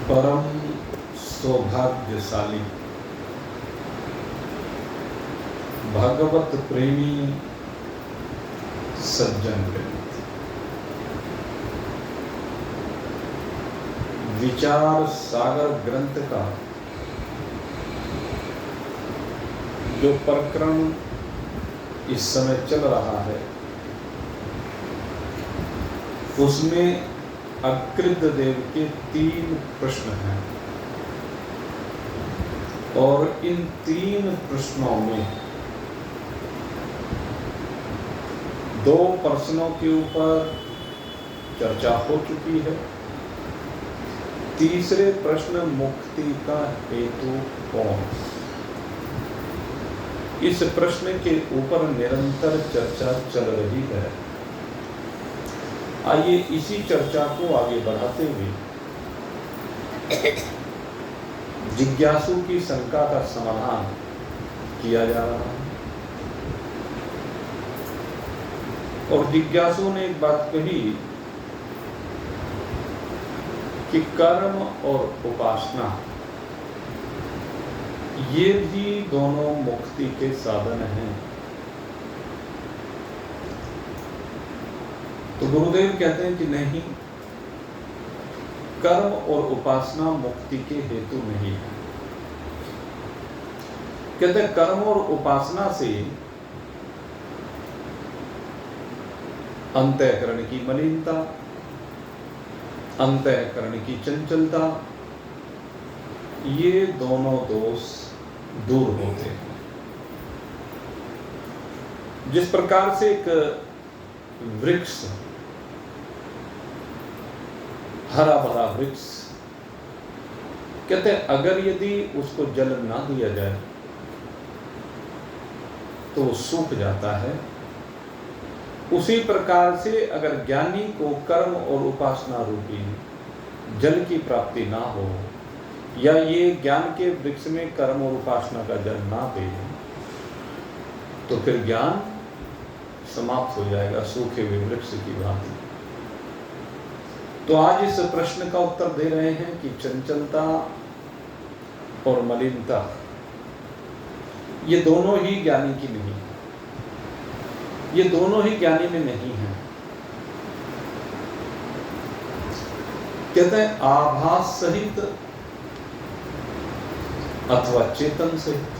परम सौभाग्यशाली भगवत प्रेमी सज्जन प्रेमी विचार सागर ग्रंथ का जो प्रकरण इस समय चल रहा है उसमें अकृत देव के 3 प्रश्न हैं और इन 3 प्रश्नों में 2 प्रश्नों के ऊपर चर्चा हो चुकी है। तीसरे प्रश्न मुक्ति का हेतु कौन, इस प्रश्न के ऊपर निरंतर चर्चा चल रही है। आइए इसी चर्चा को आगे बढ़ाते हुए जिज्ञासु की शंका का समाधान किया जा रहा है। और जिज्ञासु ने एक बात कही कि कर्म और उपासना ये भी दोनों मुक्ति के साधन हैं। तो गुरुदेव कहते हैं कि नहीं, कर्म और उपासना मुक्ति के हेतु नहीं है। कहते हैं कर्म और उपासना से अंतःकरण की मलिनता, अंतःकरण की चंचलता, ये दोनों दोष दूर होते हैं। जिस प्रकार से एक वृक्ष, हरा भरा वृक्ष, कहते हैं अगर यदि उसको जल ना दिया जाए तो वो सूख जाता है। उसी प्रकार से अगर ज्ञानी को कर्म और उपासना रूपी जल की प्राप्ति ना हो, या ये ज्ञान के वृक्ष में कर्म और उपासना का जल ना दे, तो फिर ज्ञान समाप्त हो जाएगा सूखे हुए वृक्ष की भांति। तो आज इस प्रश्न का उत्तर दे रहे हैं कि चंचलता और मलिनता ये दोनों ही ज्ञानी की नहीं, ये दोनों ही ज्ञानी में नहीं है। कहते हैं आभास सहित अथवा चेतन सहित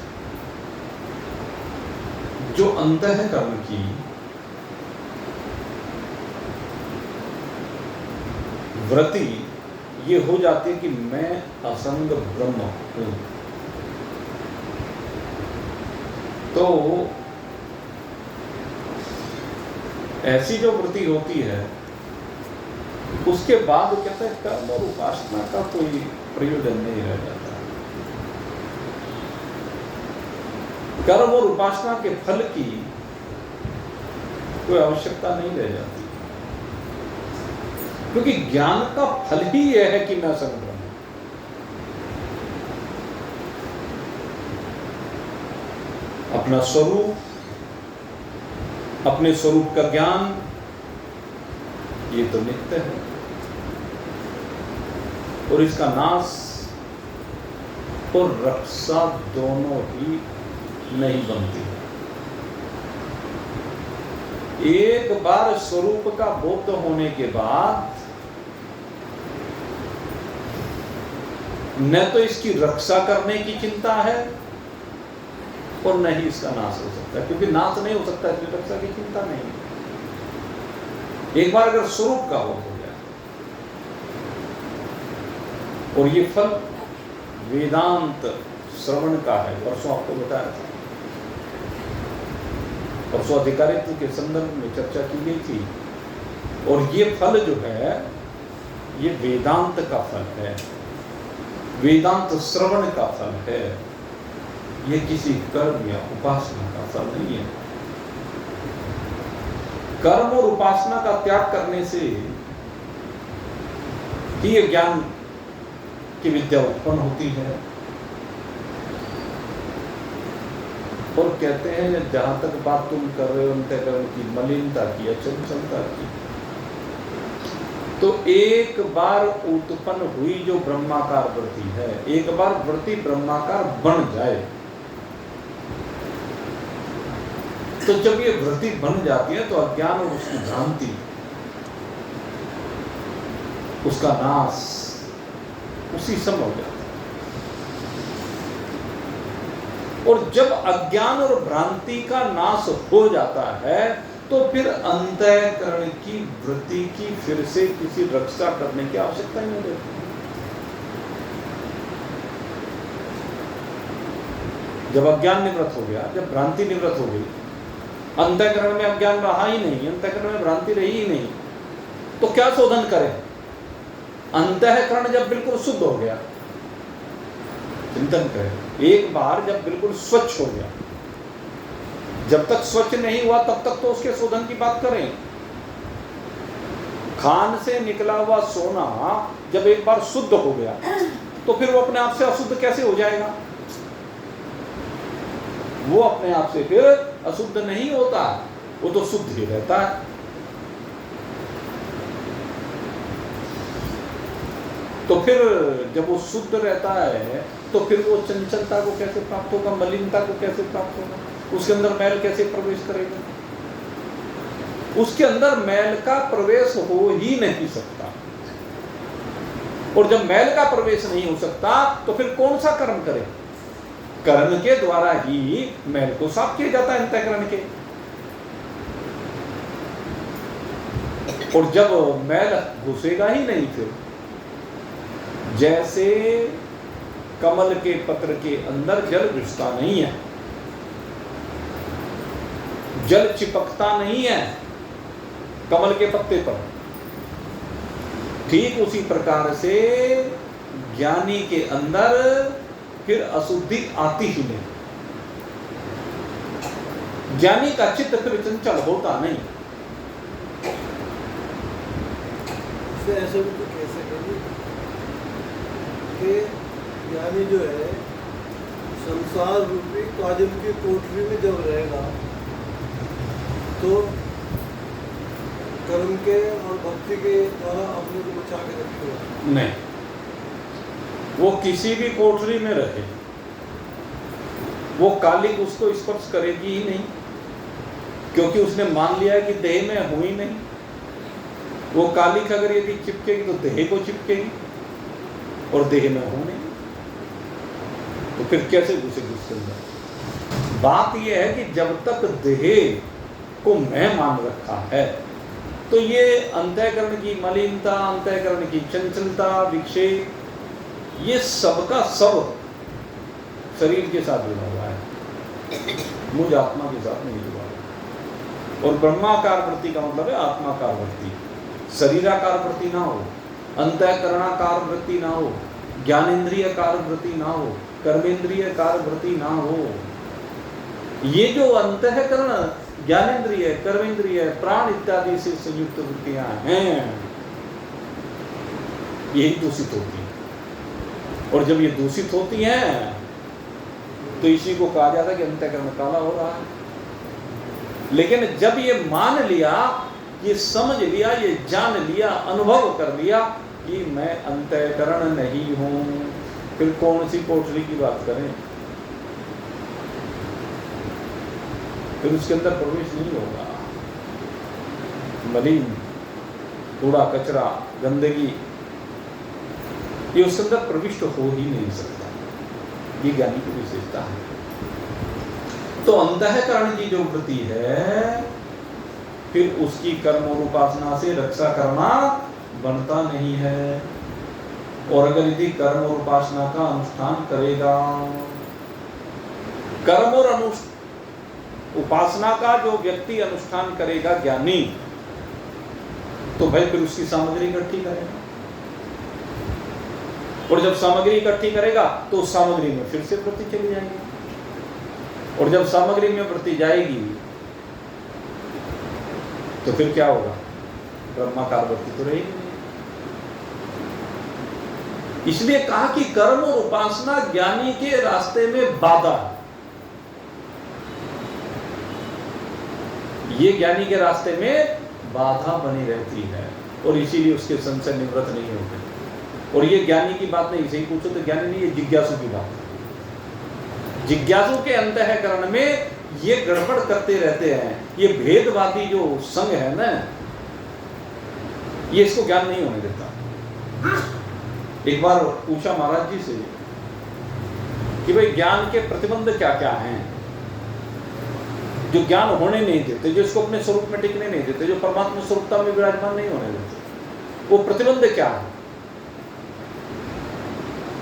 जो अंतःकरण की वृत्ति ये हो जाती है कि मैं असंग ब्रह्म हूं, तो ऐसी जो वृत्ति होती है उसके बाद कहते हैं कर्म और उपासना का कोई प्रयोजन नहीं रह जाता। कर्म और उपासना के फल की कोई आवश्यकता नहीं रह जाती, क्योंकि ज्ञान का फल ही यह है कि मैं असंग ब्रह्म हूं। अपना स्वरूप, अपने स्वरूप का ज्ञान ये तो नित्य है और इसका नाश और रक्षा दोनों ही नहीं बनती है। एक बार स्वरूप का बोध होने के बाद न तो इसकी रक्षा करने की चिंता है और न ही इसका नाश हो सकता है, क्योंकि नाश नहीं हो सकता इसकी रक्षा की चिंता नहीं। एक बार अगर स्वरूप का बोध हो गया, और ये फल वेदांत श्रवण का है, परसों आपको बताया था, परसों अधिकारित्व के संदर्भ में चर्चा की गई थी। और ये फल जो है ये वेदांत का फल है, वेदांत श्रवण का फल है, ये किसी कर्म या उपासना का फल नहीं है। कर्म और उपासना का त्याग करने से ही ये ज्ञान की विद्या उत्पन्न होती है। और कहते हैं जहां तक बात तुम कर रहे हो अंतःकरण की मलिनता की या चंचलता की, तो एक बार उत्पन्न हुई जो ब्रह्माकार वृत्ति है, एक बार वृत्ति ब्रह्माकार बन जाए, तो जब ये वृत्ति बन जाती है तो अज्ञान और उसकी भ्रांति, उसका नाश उसी समय हो जाता है। और जब अज्ञान और भ्रांति का नाश हो जाता है तो फिर अंतःकरण की वृत्ति की फिर से किसी रक्षा करने की आवश्यकता ही नहीं रहती। जब अज्ञान निवृत्त हो गया, जब भ्रांति निवृत्त हो गई, अंतःकरण में अज्ञान रहा ही नहीं, अंतःकरण में भ्रांति रही ही नहीं, तो क्या शोधन करें? अंतःकरण जब बिल्कुल शुद्ध हो गया, चिंतन करें। एक बार जब बिल्कुल स्वच्छ हो गया, जब तक स्वच्छ नहीं हुआ तब तक तो उसके शोधन की बात करें। खान से निकला हुआ सोना जब एक बार शुद्ध हो गया तो फिर वो अपने आप से अशुद्ध कैसे हो जाएगा? वो अपने आप से फिर अशुद्ध नहीं होता, वो तो शुद्ध ही रहता है। तो फिर जब वो शुद्ध रहता है तो फिर वो चंचलता को कैसे प्राप्त होगा, मलिनता को कैसे प्राप्त होगा, उसके अंदर मैल कैसे प्रवेश करेगा? उसके अंदर मैल का प्रवेश हो ही नहीं सकता। और जब मैल का प्रवेश नहीं हो सकता तो फिर कौन सा कर्म करे? कर्म के द्वारा ही मैल को साफ किया जाता है अंतःकरण के। और जब मैल घुसेगा ही नहीं, फिर जैसे कमल के पत्र के अंदर जल घुसता नहीं है, जल चिपकता नहीं है कमल के पत्ते पर, ठीक उसी प्रकार से ज्ञानी के अंदर फिर अशुद्धि आती ही नहीं। ज्ञानी का चित्त फिर चंचल होता नहीं। ऐसे भी तो कह सकेंगे कि ज्ञानी जो है संसार रूपी काजल की कोठरी में जब रहेगा तो कर्म के और भक्ति के द्वारा अपने को बचा के रखेगा नहीं, वो किसी भी कोठरी में रहे, वो कालिक उसको स्पर्श करेगी ही नहीं, क्योंकि उसने मान लिया है कि देह में हुई नहीं। वो कालिक अगर यदि चिपकेगी तो देह को चिपकेगी और देह में हो नहीं, तो फिर कैसे घुसेगी उसके अंदर? बात यह है कि जब तक देह को मैं मान रखा है तो ये अंतःकरण की मलिनता, अंतःकरण की चंचलता, विक्षेप, ये सबका सब शरीर के साथ जुड़ा हुआ है, मुझ आत्मा के साथ नहीं जुड़ा हुआ। और ब्रह्माकार वृत्ति का मतलब है आत्माकार वृत्ति, शरीराकार वृत्ति ना हो, अंतःकरणाकार वृत्ति ना हो, ज्ञानेन्द्रियकार वृत्ति ना हो, कर्मेंद्रियकार वृत्ति ना हो। ये जो अंतःकरण, ज्ञानेन्द्रिय, कर्मेंद्रिय, प्राण इत्यादि से संयुक्त वृत्तियां हैं, यही दूषित होती हैं। और जब ये दूषित होती हैं तो इसी को कहा जाता है कि अंतःकरण काला हो रहा है। लेकिन जब ये मान लिया, ये समझ लिया, ये जान लिया, अनुभव कर लिया कि मैं अंतःकरण नहीं हूं, फिर कौन सी कोठरी की बात करें? फिर उसके अंदर प्रवेश नहीं होगा। मलिन, कूड़ा कचरा, गंदगी, ये उसके अंदर प्रविष्ट हो ही नहीं सकता। ये ज्ञानी की विशेषता है। तो अंतःकरण की जो वृत्ति है, फिर उसकी कर्म और उपासना से रक्षा करना बनता नहीं है। और अगर यदि कर्म और उपासना का अनुष्ठान करेगा, कर्म और उपासना का जो व्यक्ति अनुष्ठान करेगा ज्ञानी, तो भाई फिर उसकी सामग्री इकट्ठी करेगा। और जब सामग्री इकट्ठी करेगा तो उस सामग्री में फिर से वृत्ति चली जाएगी। और जब सामग्री में वृत्ति जाएगी तो फिर क्या होगा? ब्रह्माकार वृत्ति तो रहेगी नहीं। इसलिए कहा कि कर्म और उपासना ज्ञानी के रास्ते में बाधा है। ये ज्ञानी के रास्ते में बाधा बनी रहती है। और इसीलिए उसके संशय निवृत्त नहीं होते। और ये ज्ञानी की बात नहीं, सही पूछो तो ज्ञानी नहीं, ये जिज्ञासु की बात है। जिज्ञासु के अंतःकरण में ये गड़बड़ करते रहते हैं, ये भेदवादी जो संग है ना, ये इसको ज्ञान नहीं होने देता। एक बार पूछा महाराज जी से कि भाई ज्ञान के प्रतिबंध क्या क्या हैं, जो ज्ञान होने नहीं देते, जो इसको अपने स्वरूप में टिकने नहीं देते, जो परमात्मा स्वरूपता में विराजमान नहीं होने देते, वो प्रतिबंध क्या है।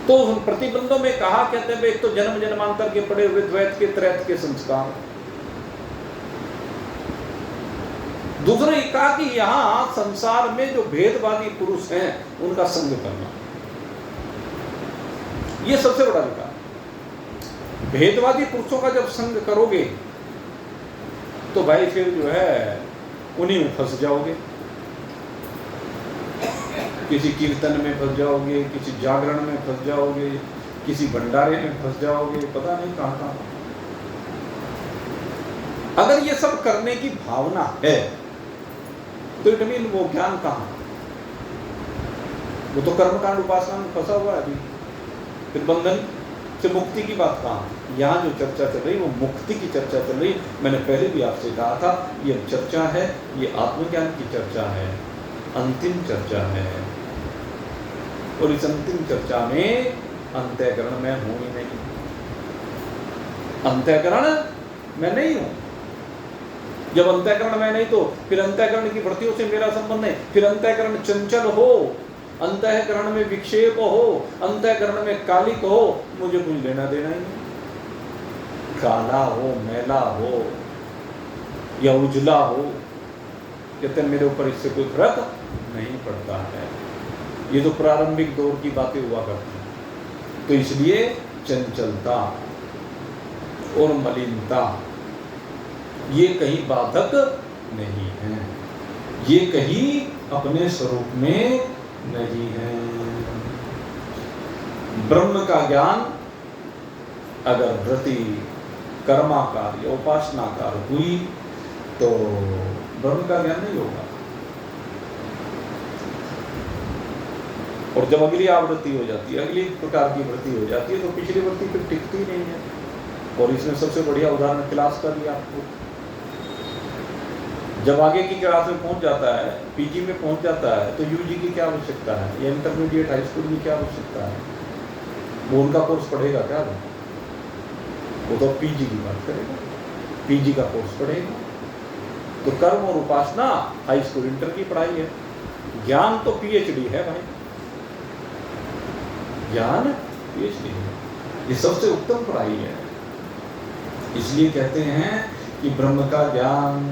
तो उन प्रतिबंधों में कहा, कहते हैं एक तो जन्म जन्मांतर के पड़े हुए द्वैत के त्रैत के संस्कार। दूसरा ये कहा कि यहां संसार में जो भेदवादी पुरुष हैं उनका संग करना, ये सबसे बड़ा विकार। भेदवादी पुरुषों का जब संग करोगे तो भाई फिर जो है उन्हीं में फंस जाओगे, किसी कीर्तन में फंस जाओगे, किसी जागरण में फंस जाओगे, किसी भंडारे में फंस जाओगे, पता नहीं कहां कहां। अगर ये सब करने की भावना है तो इट मीन वो ज्ञान कहां, वो तो कर्मकांड उपासना में फंसा हुआ है अभी। फिर बंधन से मुक्ति की बात कहां? यहाँ जो चर्चा चल रही वो मुक्ति की चर्चा चल रही। मैंने पहले भी आपसे कहा था ये चर्चा है, ये आत्मज्ञान की चर्चा है, अंतिम चर्चा है। और इस अंतिम चर्चा में अंतःकरण में हूं ही नहीं, अंतःकरण में नहीं हूं। जब अंतःकरण में नहीं तो फिर अंतःकरण की वृत्तियों से मेरा संबंध नहीं। फिर अंतःकरण चंचल हो, अंतःकरण में विक्षेप हो, अंतःकरण में कालिक हो, मुझे कुछ लेना देना ही नहीं। काला हो, मैला हो या उजला हो, कहते मेरे ऊपर इससे कोई फर्क नहीं पड़ता है। ये तो प्रारंभिक दौर की बातें हुआ करती हैं। तो इसलिए चंचलता और मलिनता ये कहीं बाधक नहीं है, ये कहीं अपने स्वरूप में नहीं है। ब्रह्म का ज्ञान अगर वृत्ति कर्माकार या उपासनाकार हुई तो ब्रह्म का ज्ञान नहीं होगा। और जब अगली आवृत्ति हो जाती है, अगली प्रकार की वृत्ति हो जाती है, तो पिछली वृत्ति फिर टिकती नहीं है। और इसमें सबसे बढ़िया उदाहरण क्लास का दिया आपको। जब आगे की क्लास में पहुंच जाता है, पीजी में पहुंच जाता है, तो यूजी की क्या आवश्यकता है या इंटरमीडिएट हाई स्कूल की क्या आवश्यकता है? वो उनका कोर्स पढ़ेगा क्या? वो तो पीजी की बात करेगा, पीजी का कोर्स पढ़ेगा। तो कर्म और उपासना हाई स्कूल इंटर की पढ़ाई है, ज्ञान तो पीएचडी है भाई, ज्ञान पीएचडी है, ये सबसे उत्तम पढ़ाई है। इसलिए कहते हैं कि ब्रह्म का ज्ञान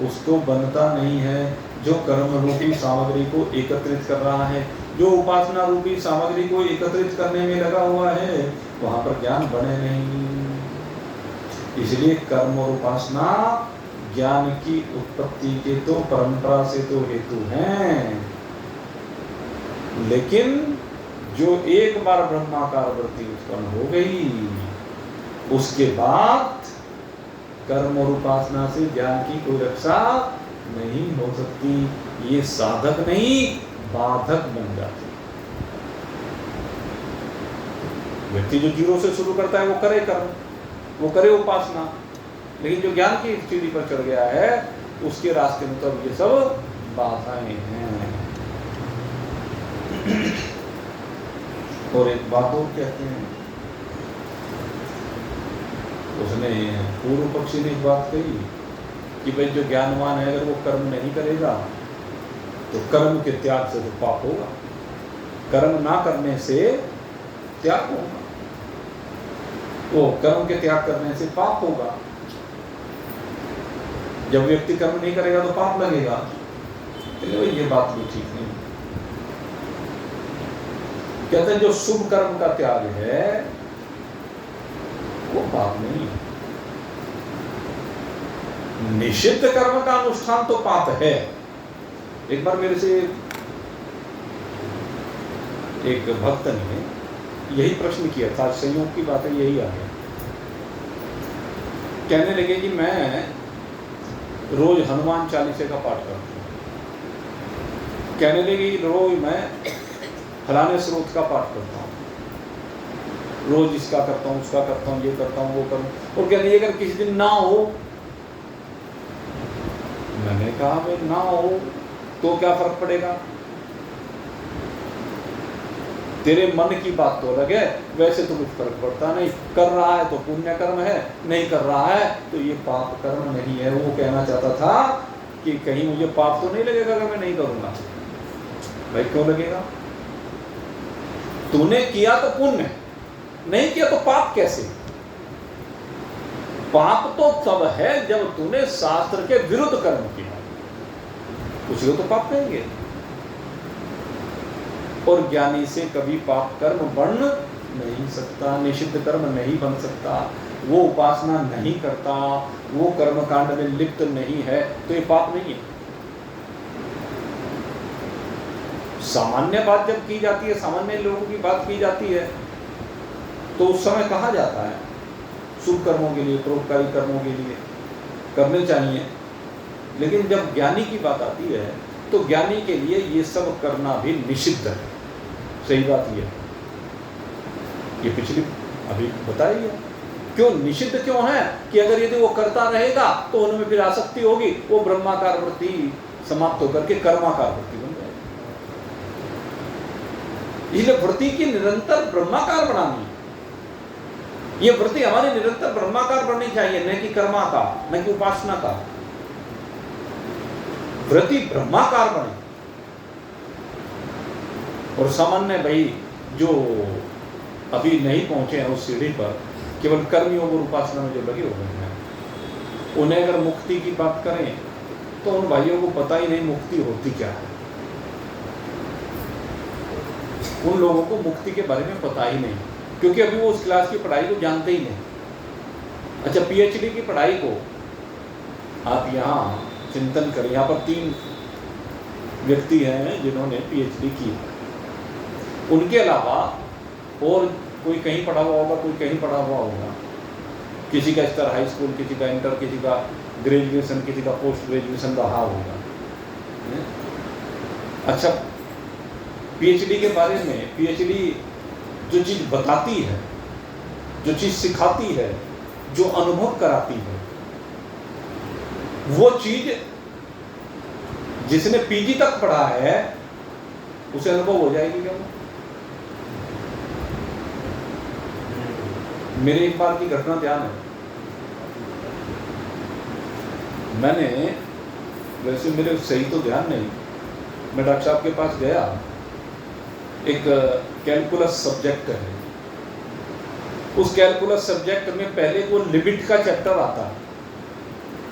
उसको बनता नहीं है जो कर्म रूपी सामग्री को एकत्रित कर रहा है। जो उपासना रूपी सामग्री को एकत्रित करने में लगा हुआ है वहां पर ज्ञान बने नहीं। इसलिए कर्म और उपासना ज्ञान की उत्पत्ति के तो परंपरा से तो हेतु हैं, लेकिन जो एक बार ब्रह्माकार वृत्ति उत्पन्न हो गई उसके बाद कर्म और उपासना से ज्ञान की कोई रक्षा नहीं हो सकती। ये साधक नहीं बाधक बन जाती। व्यक्ति जो जीरो से शुरू करता है वो करे कर्म, वो करे उपासना, लेकिन जो ज्ञान की सीढ़ी पर चढ़ गया है उसके रास्ते में तो ये सब बाधाएं हैं। और एक बात और कहते हैं, उसने पूर्व पक्षी ने एक बात कही कि भाई जो ज्ञानवान है अगर वो कर्म नहीं करेगा तो कर्म के त्याग से तो पाप होगा, कर्म ना करने से त्याग होगा, वो कर्म के त्याग करने से पाप होगा। जब व्यक्ति कर्म नहीं करेगा तो पाप लगेगा, तो ये बात भी ठीक नहीं। कहते हैं जो शुभ कर्म का त्याग है वो पाप नहीं है, निषिद्ध कर्म का अनुष्ठान तो पाप है। एक बार मेरे से एक भक्त ने यही प्रश्न किया था, संयोग की बात है यही आ गया। कहने लगे कि मैं रोज हनुमान चालीसे का पाठ करता हूँ, कहने लगी रोज मैं फलाने स्रोत का पाठ करता हूँ, रोज इसका करता हूँ, उसका करता हूँ, ये करता हूँ, वो करूँ। और कहने लगी अगर किसी दिन ना हो, मैंने कहा भाई ना हो तो क्या फर्क पड़ेगा, तेरे मन की बात तो अलग है, वैसे तो कुछ फर्क पड़ता नहीं। कर रहा है तो पुण्य कर्म है, नहीं कर रहा है तो ये पाप कर्म नहीं है। वो कहना चाहता था कि कहीं मुझे पाप तो नहीं लगेगा अगर मैं नहीं करूंगा। भाई क्यों लगेगा, तूने किया तो पुण्य, नहीं किया तो पाप कैसे? पाप तो तब है जब तूने शास्त्र के विरुद्ध कर्म किया, उसी को तो पाप कहेंगे। और ज्ञानी से कभी पाप कर्म बन नहीं सकता, निषिद्ध कर्म नहीं बन सकता। वो उपासना नहीं करता, वो कर्म कांड में लिप्त नहीं है, तो ये पाप नहीं है। सामान्य बात जब की जाती है, सामान्य लोगों की बात की जाती है, तो उस समय कहा जाता है शुभ कर्मों के लिए, परोपकारी कर्मों के लिए करने चाहिए। लेकिन जब ज्ञानी की बात आती है तो ज्ञानी के लिए ये सब करना भी निषिद्ध है। सही बात ये पिछली अभी बताई है। क्यों निषिद्ध क्यों है कि अगर यदि वो करता रहेगा तो उनमें फिर आसक्ति होगी, वो ब्रह्माकार वृत्ति समाप्त होकर के कर्माकार वृत्ति बन जाएगी। इसलिए वृत्ति की निरंतर ब्रह्माकार बनानी, ये वृत्ति हमारी निरंतर ब्रह्माकार बननी चाहिए, न कि कर्माकार, न कि उपासना का। वृत्ति ब्रह्माकार बने। और सामान्य भाई जो अभी नहीं पहुंचे हैं उस सीढ़ी पर, केवल कर्मयोग और उपासना में जो लगे हुए हैं, उन्हें अगर मुक्ति की बात करें तो उन भाइयों को पता ही नहीं मुक्ति होती क्या है। उन लोगों को मुक्ति के बारे में पता ही नहीं, क्योंकि अभी वो उस क्लास की पढ़ाई को जानते ही नहीं। अच्छा, पीएचडी की पढ़ाई को आप यहाँ चिंतन करें, यहाँ पर 3 व्यक्ति हैं जिन्होंने पीएचडी की। उनके अलावा और कोई कहीं पढ़ा हुआ होगा, कोई कहीं पढ़ा हुआ होगा, किसी का स्तर हाई स्कूल, किसी का इंटर, किसी का ग्रेजुएशन, किसी का पोस्ट ग्रेजुएशन रहा होगा। अच्छा, पीएचडी के बारे में, पीएचडी जो चीज़ बताती है, जो चीज़ सिखाती है, जो अनुभव कराती है, वो चीज जिसने पीजी तक पढ़ा है उसे अनुभव हो जाएगी क्या? मेरे एक बार की घटना ध्यान है। मैंने, वैसे मेरे सही तो ध्यान नहीं, मैं डॉक्टर साहब के पास गया, एक कैलकुलस सब्जेक्ट है, उस कैलकुलस सब्जेक्ट में पहले वो लिमिट का चैप्टर आता है,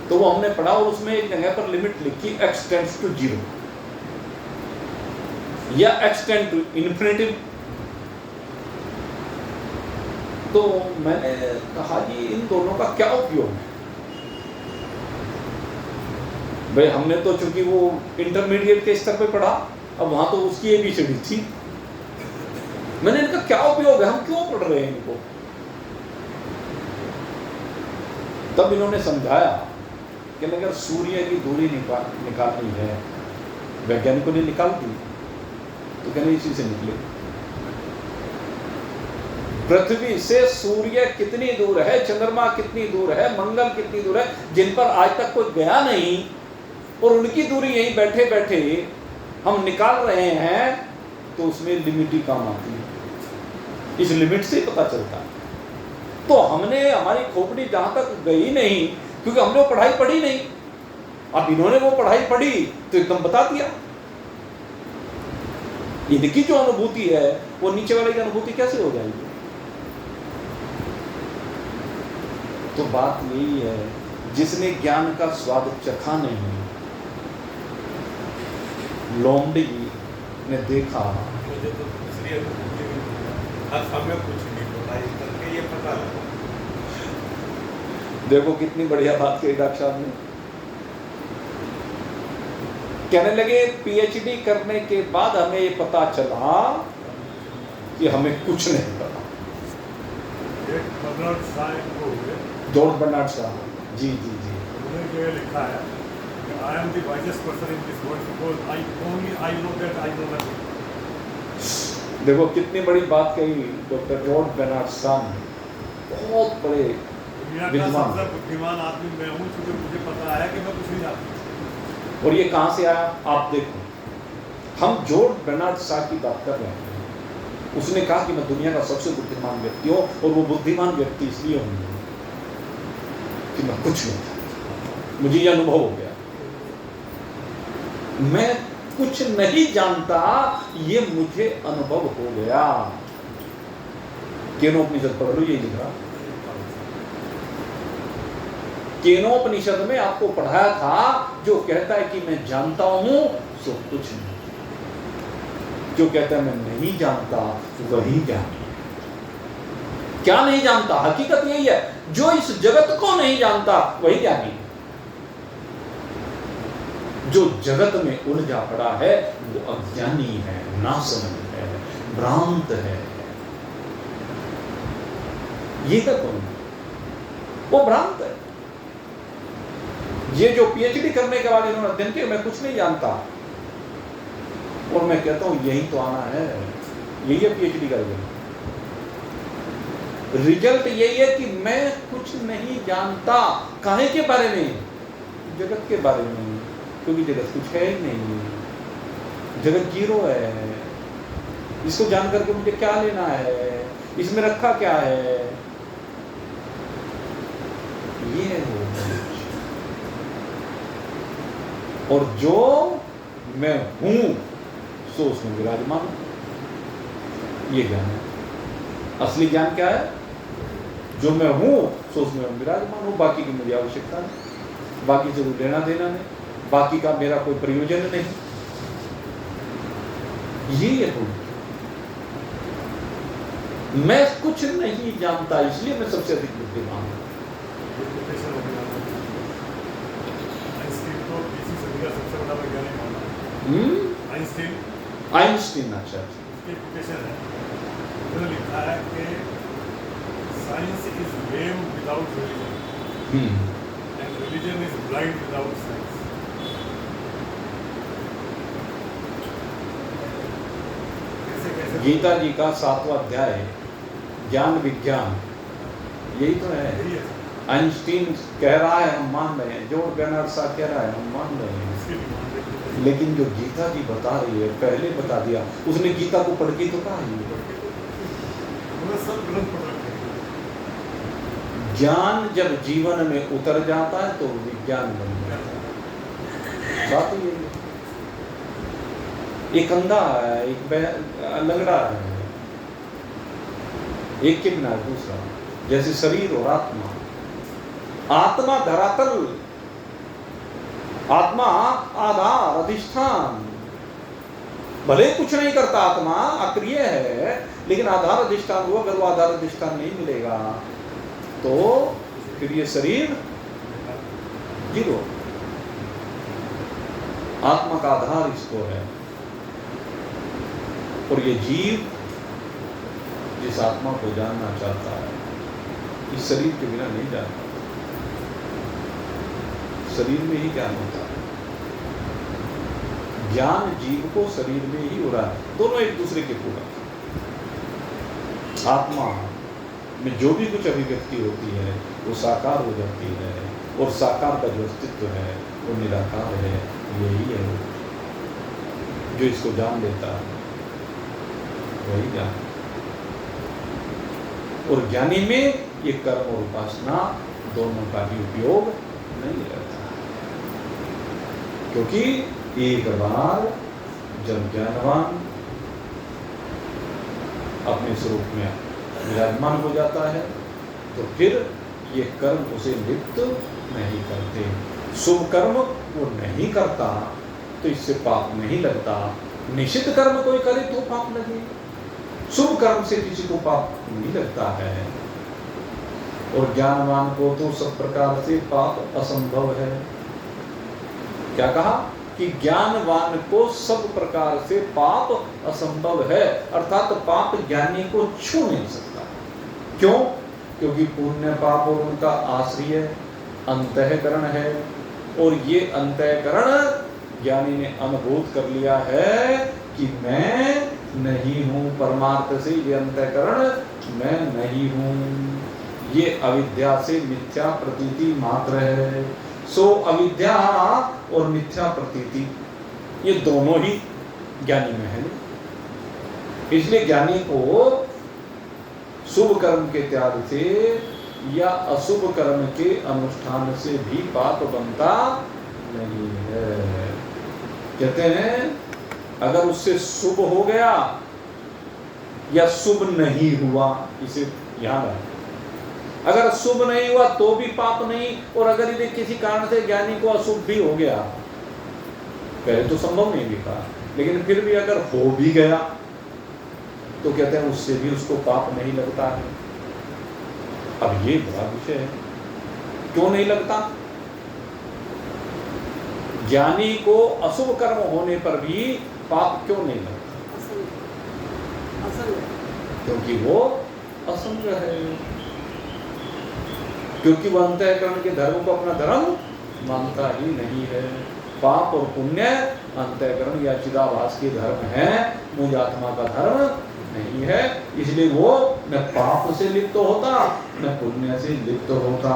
तो वो हमने पढ़ा और उसमें एक जगह पर लिमिट लिखी x टेंड्स टू 0 या x टेंड टू इन्फिनिटी। तो मैंने कहा जी इन दोनों का क्या उपयोग है? भाई हमने तो चूंकि वो इंटरमीडिएट के स्तर पे पढ़ा, अब वहां तो उसकी ABCD थी। मैंने इनका क्या उपयोग है, हम क्यों पढ़ रहे हैं इनको? तब इन्होंने समझाया कि अगर सूर्य की दूरी निकालनी है, वैज्ञानिकों ने निकाल दी, तो कहने इसी से निकले। पृथ्वी से सूर्य कितनी दूर है, चंद्रमा कितनी दूर है, मंगल कितनी दूर है, जिन पर आज तक कोई गया नहीं, और उनकी दूरी यहीं बैठे बैठे हम निकाल रहे हैं, तो उसमें लिमिट ही काम आती है। इस लिमिट से पता चलता है। तो हमने, हमारी खोपड़ी जहां तक गई नहीं, क्योंकि हमने वो पढ़ाई पढ़ी नहीं। अब इन्होंने वो पढ़ाई पढ़ी तो एकदम बता दिया। इनकी जो अनुभूति है वो नीचे वाले की अनुभूति कैसे हो जाएगी? तो बात यही है, जिसने ज्ञान का स्वाद चखा नहीं, लोमड़ी ने देखा। मुझे तो दूसरी हमें कुछ नहीं पता, करके ये पता लगा। देखो कितनी बढ़िया बात कही डॉक्टर साहब ने। कहने लगे पीएचडी करने के बाद हमें ये पता चला कि हमें कुछ नहीं पता। बर्नार्ड शाह को हुए, जॉर्ज बर्नार्ड शाह, जी जी जी, उन्होंने जो लिखा है I am the wisest person in this world because I know that I know nothing. देखो कितनी बड़ी बात कही डॉक्टर जॉर्ज बेनार्ड शॉ ने, बहुत बड़े दुनिया का विद्वान। सबसे बुद्धिमान आदमी मैं हूँ, क्योंकि मुझे पता है कि मैं कुछ नहीं जानता। और ये कहाँ से आया आप देखो, हम जॉर्ज बेनार्ड शॉ की बात कर रहे हैं। उसने कहा कि मैं दुनिया का सबसे बुद्धिमान व्यक्ति हूँ, और वो बुद्धिमान व्यक्ति इसलिए हूँ कि मैं कुछ नहीं जानता। मुझे ये अनुभव हो गया, मैं कुछ नहीं जानता, ये मुझे अनुभव हो गया। केनोपनिषद पढ़ लो, ये लिख रहा। केनोपनिषद में आपको पढ़ाया था, जो कहता है कि मैं जानता हूं सो कुछ नहीं, जो कहता है मैं नहीं जानता वही ज्ञानी। क्या नहीं जानता? हकीकत यही है, जो इस जगत को नहीं जानता वही ज्ञानी है। जो जगत में उलझा पड़ा है वो अज्ञानी है, नासमझ है, भ्रांत है। ये क्या कौन? वो भ्रांत है। ये जो पीएचडी करने के बाद इन्होंने अध्ययन किया, मैं कुछ नहीं जानता, और मैं कहता हूं यही तो आना है, यही है पीएचडी का रिजल्ट। यही है कि मैं कुछ नहीं जानता। काहे के बारे में? जगत के बारे में, क्योंकि जगत कुछ है ही नहीं, जगत जीरो है। इसको जान करके मुझे क्या लेना है? इसमें रखा क्या है? ये हो। और जो मैं हूं सो उसमें विराजमान हूं, ये ज्ञान है। असली ज्ञान क्या है? जो मैं हूं सो उसमें विराजमान हूं, बाकी की मुझे आवश्यकता नहीं, बाकी से कोई लेना देना नहीं, बाकी का मेरा कोई प्रयोजन नहीं। ये है मैं कुछ नहीं जानता, इसलिए मैं सबसे अधिक बुद्धिमान हूं। आइंस्टीन को इसी सदी का सबसे बड़ा वैज्ञानिक माना। आइंस्टीन अच्छा उसकी एप्लीकेशन है, उन्होंने लिखा है कि science is lame without religion and religion is blind without science. Gita ji का 7वां अध्याय ज्ञान विज्ञान, यही तो है। आइंस्टीन कह रहा है हम मान रहे हैं, जॉर्ज बेनार्ड शॉ कह रहा है हम मान रहे हैं, लेकिन जो गीता जी बता रही है पहले बता दिया। उसने गीता को पढ़ के तो कहा ज्ञान जब जीवन में उतर जाता है तो विज्ञान बन जाता है। बात यही है। एक अंधा है, एक लंगड़ा है, एक के बिना दूसरा। जैसे शरीर और आत्मा, आत्मा धरातल, आत्मा आधार अधिष्ठान। भले कुछ नहीं करता, आत्मा अक्रिय है, लेकिन आधार अधिष्ठान हुआ। अगर वो आधार अधिष्ठान नहीं मिलेगा तो फिर ये शरीर जीरो। आत्मा का आधार इसको है, और ये जीव जिस आत्मा को जानना चाहता है इस शरीर के बिना नहीं जानता। शरीर में ही ज्ञान होता है। ज्ञान जीव को शरीर में ही हो रहा है, दोनों एक दूसरे के पूरक। आत्मा में जो भी कुछ अभिव्यक्ति होती है वो साकार हो जाती है, और साकार का जो अस्तित्व है वो निराकार है। यही है जो इसको जान लेता है वही ज्ञान। और ज्ञानी में ये कर्म और उपासना दोनों का भी उपयोग नहीं रहता, क्योंकि एक बार जब ज्ञानवान अपने स्वरूप में विराजमान हो जाता है तो फिर ये कर्म उसे लिप्त नहीं करते। शुभ कर्म वो नहीं करता तो इससे पाप नहीं लगता। निषिद्ध कर्म कोई करे तो पाप लगे, शुभ कर्म से किसी को पाप नहीं लगता है। और ज्ञानवान को तो सब प्रकार से पाप असंभव है। क्या कहा कि ज्ञानवान को सब प्रकार से पाप असंभव है, अर्थात पाप ज्ञानी को छू नहीं सकता। क्यों? क्योंकि पुण्य पाप और उनका आश्रय अंतःकरण है, और ये अंतःकरण ज्ञानी ने अनुभूत कर लिया है कि मैं नहीं हूं। परमार्थ से ये अंतःकरण मैं नहीं हूं, ये अविद्या से मिथ्या प्रतीति मात्र है। सो अविद्या और मिथ्या प्रतीति ये दोनों ही ज्ञानी में है। इसलिए ज्ञानी को शुभ कर्म के त्याग से या अशुभ कर्म के अनुष्ठान से भी पाप बनता नहीं है। कहते हैं अगर उससे शुभ हो गया या शुभ नहीं हुआ, इसे ध्यान रखें। अगर शुभ नहीं हुआ तो भी पाप नहीं, और अगर यदि किसी कारण से ज्ञानी को अशुभ भी हो गया, पहले तो संभव नहीं भी था, लेकिन फिर भी अगर हो भी गया तो कहते हैं उससे भी उसको पाप नहीं लगता है। अब ये बड़ा विषय है, क्यों नहीं लगता? ज्ञानी को अशुभ कर्म होने पर भी पाप क्यों नहीं लगता? क्योंकि वो असंग है, क्योंकि वह अंतःकरण के धर्म को अपना धर्म मानता ही नहीं है। पाप और पुण्य अंतःकरण या चिदाभास के धर्म है, मुझ आत्मा का धर्म नहीं है। इसलिए वो न पाप से लिप्त होता न पुण्य से लिप्त होता।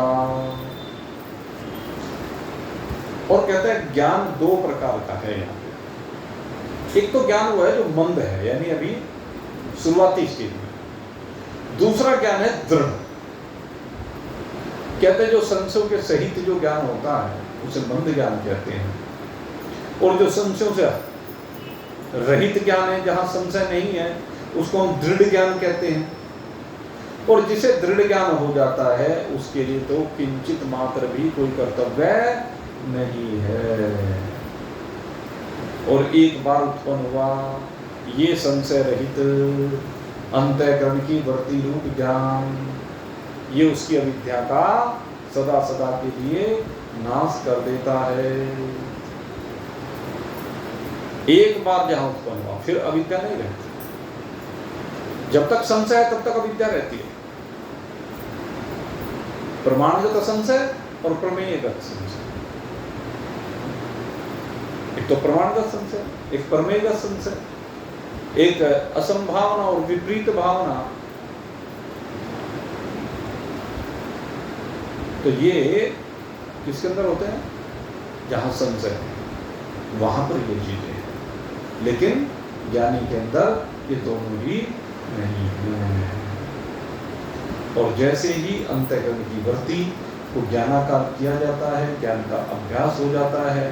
और कहते हैं ज्ञान दो प्रकार का है यहाँ पे। एक तो ज्ञान वो है जो मंद है, यानी अभी शुरुआती स्टेज में। दूसरा ज्ञान है दृढ़। कहते हैं जो संशयों के सहित जो ज्ञान होता है उसे मंद ज्ञान कहते हैं, और जो संशयों से रहित ज्ञान है, जहां संशय नहीं है, उसको हम दृढ़ ज्ञान कहते हैं। और जिसे दृढ़ ज्ञान हो जाता है उसके लिए तो किंचित मात्र भी कोई कर्तव्य नहीं है। और एक बार उत्पन्न हुआ ये संशय रहित अंतःकरण की वृत्ति रूप ज्ञान, ये उसकी अविद्या का सदा सदा के लिए नाश कर देता है। एक बार जहां उत्पन्न हुआ फिर अविद्या नहीं रहती। जब तक संशय है तब तक अविद्या रहती है। प्रमाणगत संशय और प्रमेयगत संशय। एक तो प्रमाणगत संशय, एक प्रमेयगत संशय, एक असंभावना और विपरीत भावना। तो ये किसके अंदर होते हैं? जहां संशय वहां पर ये चीजें हैं, लेकिन ज्ञानी के अंदर ये दोनों ही नहीं है। और जैसे ही अंतःकरण की वृत्ति को ज्ञानाकार किया जाता है, ज्ञान का अभ्यास हो जाता है,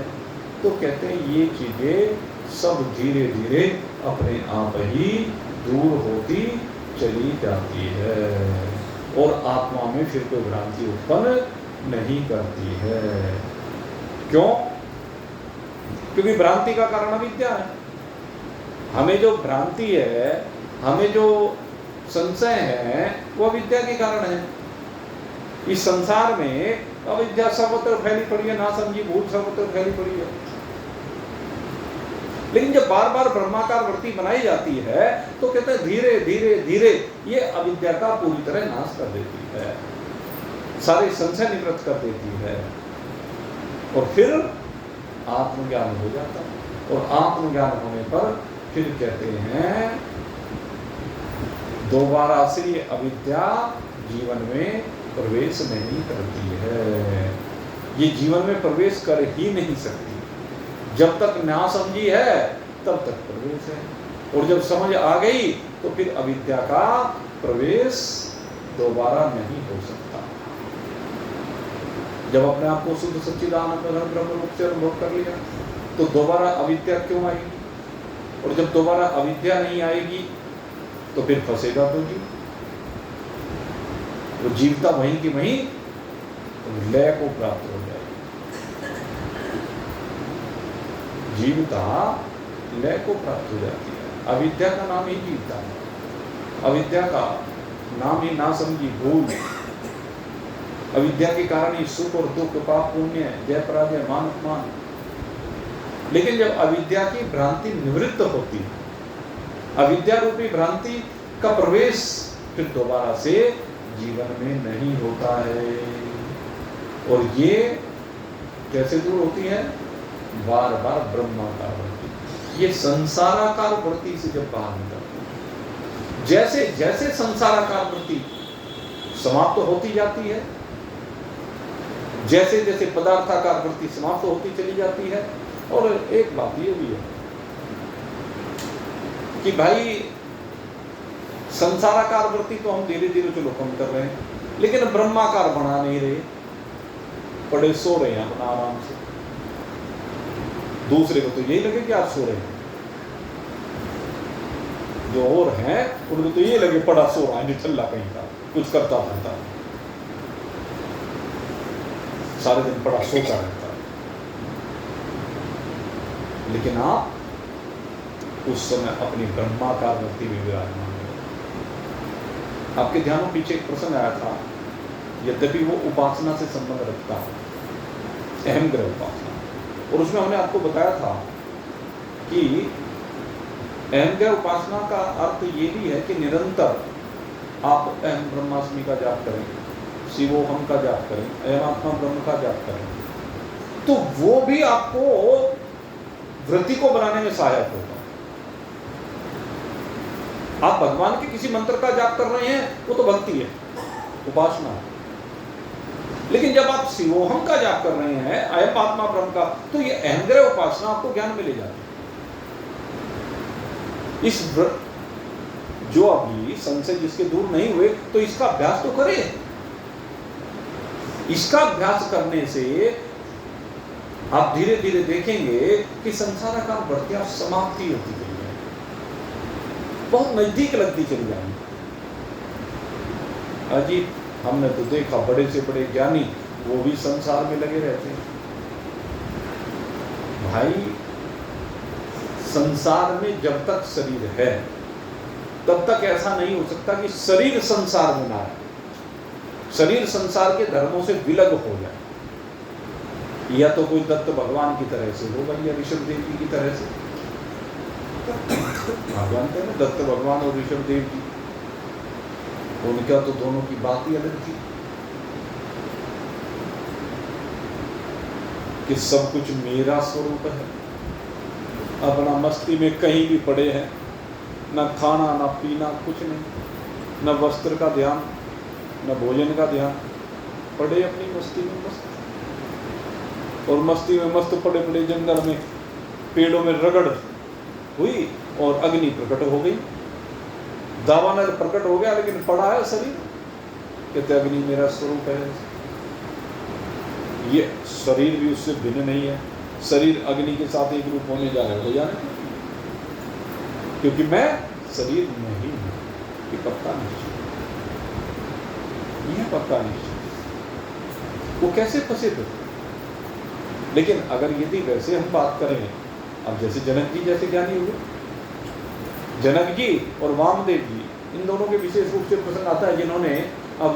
तो कहते हैं ये चीजें सब धीरे धीरे अपने आप ही दूर होती चली जाती है और आत्मा में फिर कोई भ्रांति उत्पन्न नहीं करती है। क्यों? क्योंकि भ्रांति का कारण अविद्या है। हमें जो भ्रांति है, हमें जो संशय है, वो अविद्या के कारण है। इस संसार में अविद्या सर्वत्र फैली पड़ी है, ना समझी भूल सर्वत्र फैली पड़ी है। लेकिन जब बार बार ब्रह्माकार वृत्ति बनाई जाती है तो कहते हैं धीरे धीरे धीरे ये अविद्या का पूरी तरह नाश कर देती है, सारे संशय निवृत्त कर देती है, और फिर आत्मज्ञान हो जाता है। और आत्मज्ञान होने पर फिर कहते हैं दोबारा से ये अविद्या जीवन में प्रवेश नहीं करती है। ये जीवन में प्रवेश कर ही नहीं सकती। जब तक ना समझी है तब तक प्रवेश है, और जब समझ आ गई तो फिर अविद्या का प्रवेश दोबारा नहीं हो सकता। जब अपने आप को शुद्ध सच्चिदानंद ब्रह्म रूप से अनुभव कर लिया तो दोबारा अविद्या क्यों आएगी? और जब दोबारा अविद्या नहीं आएगी तो फिर फंसेगा तो जी, वो जीवता वहीं की वहीं लय को प्राप्त हो जाएगी। जीवता लय को प्राप्त हो जाती है। अविद्या का नाम ही जीवता है, अविद्या का नाम ही ना समझी भूल। अविद्या के कारण ही सुख और दुख, पाप पुण्य, जय पराजय, मान अपमान। लेकिन जब अविद्या की भ्रांति निवृत्त होती है, अविद्या रूपी भ्रांति का प्रवेश फिर दोबारा से जीवन में नहीं होता है। और ये कैसे दूर होती है? बार बार ब्रह्माकार वृत्ति, ये संसाराकार वृत्ति से जब बाहर निकलती है, जैसे जैसे संसाराकार वृत्ति समाप्त होती जाती है, जैसे जैसे पदार्थाकार वृत्ति समाप्त होती चली जाती है। और एक बात ये भी है कि भाई संसाराकार वृत्ति तो हम धीरे धीरे चलो कम कर रहे हैं, लेकिन ब्रह्माकार बना नहीं रहे, पड़े सो रहे हैं अपना आराम से। दूसरे को तो यही लगे कि आप सो रहे हैं, जो और हैं उनको तो ये लगे पड़ा सो रहा है, निठल्ला कहीं का, कुछ करता रहता है, सारे दिन पड़ा सोता रहता है। लेकिन आप उस समय अपनी ब्रह्माकार वृत्ति में विराजमान है। आपके ध्यान में पीछे एक प्रसंग आया था, यद्यपि वो उपासना से संबंध रखता है, अहम ग्रह उपासना, और उसमें हमने आपको बताया था कि अहम ग्रह उपासना का अर्थ ये भी है कि निरंतर आप अहम ब्रह्मास्मि का जाप करें, शिवोहम का जाप करें, अहम आत्मा ब्रह्म का जाप करें, तो वो भी आपको वृत्ति को बनाने में सहायक होगा। आप भगवान के किसी मंत्र का जाप कर रहे हैं, वो तो भक्ति है, उपासना है। लेकिन जब आप शिवोहम का जाप कर रहे हैं, अयम आत्मा ब्रह्म का, तो ये अहंग्रह उपासना आपको ज्ञान में ले जाती है। इस जो अभी संशय जिसके दूर नहीं हुए, तो इसका अभ्यास तो करें। इसका अभ्यास करने से आप धीरे धीरे देखेंगे कि संसाराकार वृत्तियां समाप्ति होती गई है, बहुत नजदीक लगती चली जाएंगी। अजी हमने तो देखा बड़े से बड़े ज्ञानी वो भी संसार में लगे रहते हैं। भाई संसार में जब तक शरीर है तब तक ऐसा नहीं हो सकता कि शरीर संसार में ना रहे, शरीर संसार के धर्मों से विलग हो जाए। या तो कोई दत्त भगवान की तरह से होगा या ऋषभ देव जी की तरह से। भगवान कहते हैं दत्त भगवान और ऋषभ देव जी, उनका तो दोनों की बात ही अलग थी कि सब कुछ मेरा स्वरूप है, अपना मस्ती में कहीं भी पड़े हैं, न खाना न पीना कुछ नहीं, न वस्त्र का ध्यान न भोजन का ध्यान, पड़े अपनी मस्ती में मस्त। और मस्ती में मस्त पड़े पड़े जंगल में पेड़ों में रगड़ हुई और अग्नि प्रकट हो गई, दावानल प्रकट हो गया, लेकिन पड़ा है शरीर। कहते अग्नि मेरा स्वरूप है। ये शरीर भी उससे भिन्न नहीं है, शरीर अग्नि के साथ एक रूप होने जा रहा है, हो जाने, क्योंकि मैं शरीर नहीं हूं। ये पक्का निश्चय, यह पक्का निश्चय। वो कैसे फंसे थे? लेकिन अगर यदि वैसे हम बात करें, अब जैसे जनक जी जैसे ज्ञानी हुए, जनक जी और वामदेव जी, इन दोनों के विशेष रूप से प्रसंग आता है, जिन्होंने अब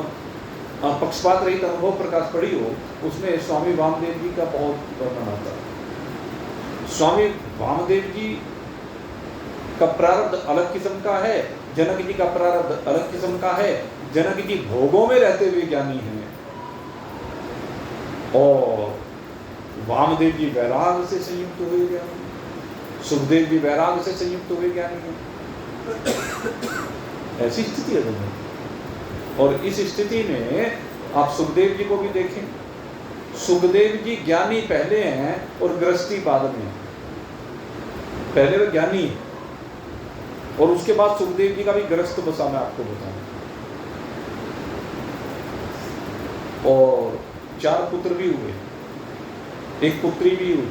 पक्षपात रहित अनुभव प्रकाश पढ़ी हो, उसमें स्वामी वामदेव जी का बहुत वर्णन आता है। स्वामी वामदेव जी का प्रारब्ध अलग किस्म का है, जनक जी का प्रारब्ध अलग किस्म का है। जनक जी भोगों में रहते हुए ज्ञानी हैं और वामदेव जी वैराग से संयुक्त हुए ज्ञानी, सुखदेव जी वैराग से संयुक्त हुए ज्ञानी हैं। ऐसी स्थिति है दोनों। और इस स्थिति में आप सुखदेव जी को भी देखें, सुखदेव जी ज्ञानी पहले हैं और गृहस्थी बाद में। पहले वे ज्ञानी है और उसके बाद सुखदेव जी का भी गृहस्थ बसा, मैं आपको बताऊं। और 4 पुत्र भी हुए, 1 पुत्री भी हुई।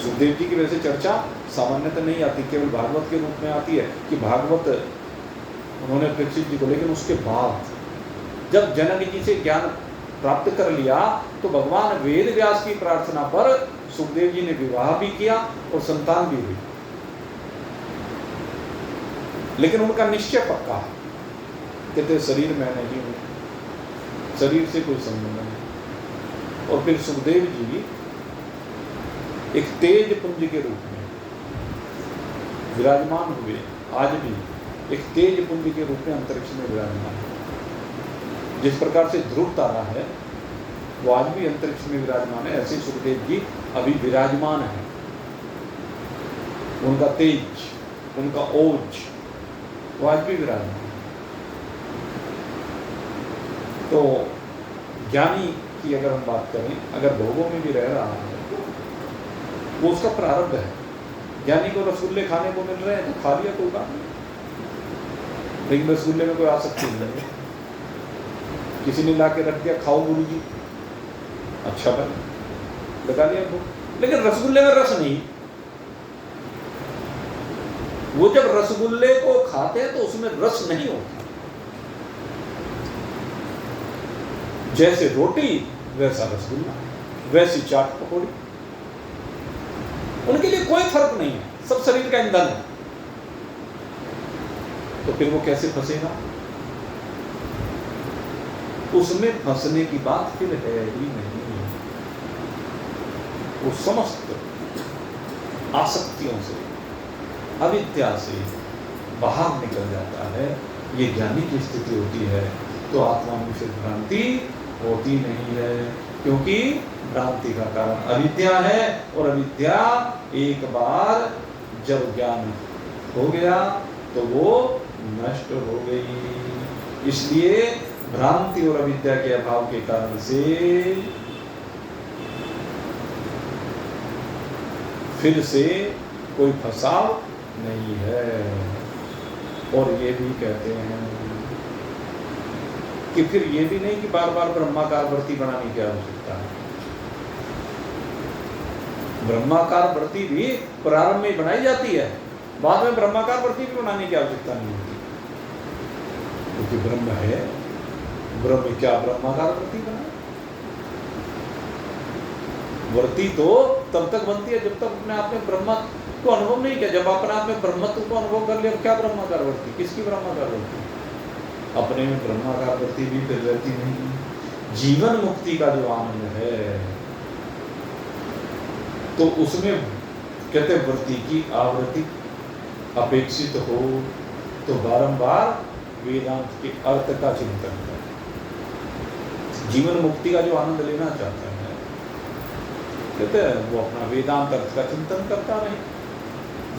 सुखदेव जी की वैसे चर्चा सामान्यतः नहीं आती, केवल भागवत के रूप में आती है कि भागवत उन्होंने परीक्षित जी को, लेकिन उसके बाद जब जनक जी से ज्ञान प्राप्त कर लिया तो भगवान वेद व्यास की प्रार्थना पर सुखदेव जी ने विवाह भी किया और संतान भी हुई। लेकिन उनका निश्चय पक्का है, कहते शरीर मैं नहीं हूं, शरीर से कोई संबंध नहीं। और फिर सुखदेव जी एक तेज पुंज के रूप में विराजमान हुए, आज भी एक तेज पुंज के रूप में अंतरिक्ष में विराजमान है। जिस प्रकार से ध्रुव तारा है वो आज भी अंतरिक्ष में विराजमान है। ऐसे सुखदेव जी अभी विराजमान है। उनका तेज, उनका ओज, वो आज भी विराजमान है। तो ज्ञानी की अगर हम बात करें, अगर भोगों में भी रह रहा है, वो उसका प्रारब्ध है। ज्ञानी को रसगुल्ले खाने को मिल रहे हैं तो खा लिया, कोई बात नहीं, लेकिन रसगुल्ले में कोई आसक्ति नहीं है। किसी ने ला के रख दिया, खाओ गुरु जी, अच्छा बन लगा लिया भोग, लेकिन रसगुल्ले में रस नहीं। वो जब रसगुल्ले को खाते हैं तो उसमें रस नहीं होता। जैसे रोटी वैसा रसगुल्ला, वैसी चाट पकौड़ी, उनके लिए कोई फर्क नहीं है, सब शरीर का ईंधन है। तो फिर वो कैसे फंसेगा? उसमें फंसने की बात फिर है ही नहीं। वो समस्त आसक्तियों से, अविद्या से बाहर निकल जाता है। ये ज्ञानी की स्थिति होती है। तो आत्मा में फिर भ्रांति होती नहीं है, क्योंकि भ्रांति का कारण अविद्या है, और अविद्या एक बार जब ज्ञान हो गया तो वो नष्ट हो गई। इसलिए भ्रांति और अविद्या के अभाव के कारण से फिर से कोई फसाव नहीं है। और ये भी कहते हैं कि फिर ये भी नहीं कि बार बार ब्रह्माकार वृत्ति बनाने की आवश्यकता है। ब्रह्माकार वृत्ति भी प्रारंभ में बनाई जाती है, बाद में ब्रह्माकार वृत्ति भी बनाने की आवश्यकता नहीं होती, क्योंकि ब्रह्म है। ब्रह्म क्या ब्रह्माकार वृत्ति बनाए? वृत्ति तो तब तक बनती है जब तक अपने आप में ब्रह्म को अनुभव नहीं किया। जब अपने आप में ब्रह्मत्व को अनुभव कर लिया, क्या ब्रह्माकार वृत्ति? किसकी ब्रह्माकार वृत्ति? अपने में ब्रह्माकार वृत्ति भी फिर रहती नहीं। जीवन मुक्ति का जो आनंद है, तो उसमें कहते वृत्ति की आवृत्ति अपेक्षित हो तो बारंबार वेदांत के अर्थ का चिंतन करें। जीवन मुक्ति का जो आनंद लेना चाहता है, कहते हैं वो अपना वेदांत अर्थ का चिंतन करता रहे।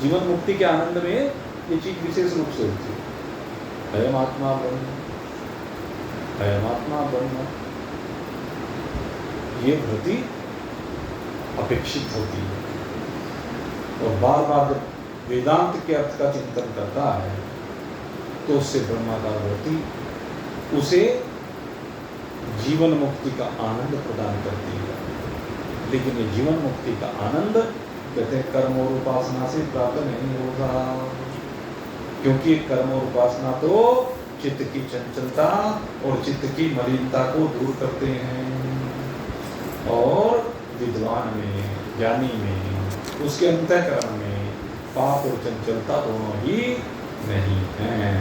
जीवन मुक्ति के आनंद में ये चीज विशेष रूप से होती है। अयम आत्मा ब्रह्म, अयम आत्मा ब्रह्म, ये वृत्ति अपेक्षित होती है। और बार बार जब वेदांत के अर्थ का चिंतन करता है तो उससे ब्रह्माकार वृत्ति उसे जीवन मुक्ति का आनंद प्रदान करती है। लेकिन ये जीवन मुक्ति का आनंद कहते हैं कर्म और उपासना से प्राप्त नहीं होगा, क्योंकि कर्म और उपासना तो चित्त की चंचलता और चित्त की मलिनता को दूर करते हैं। और विद्वान में, ज्ञानी में, उसके अंतःकरण में पाप और चंचलता दोनों ही नहीं है।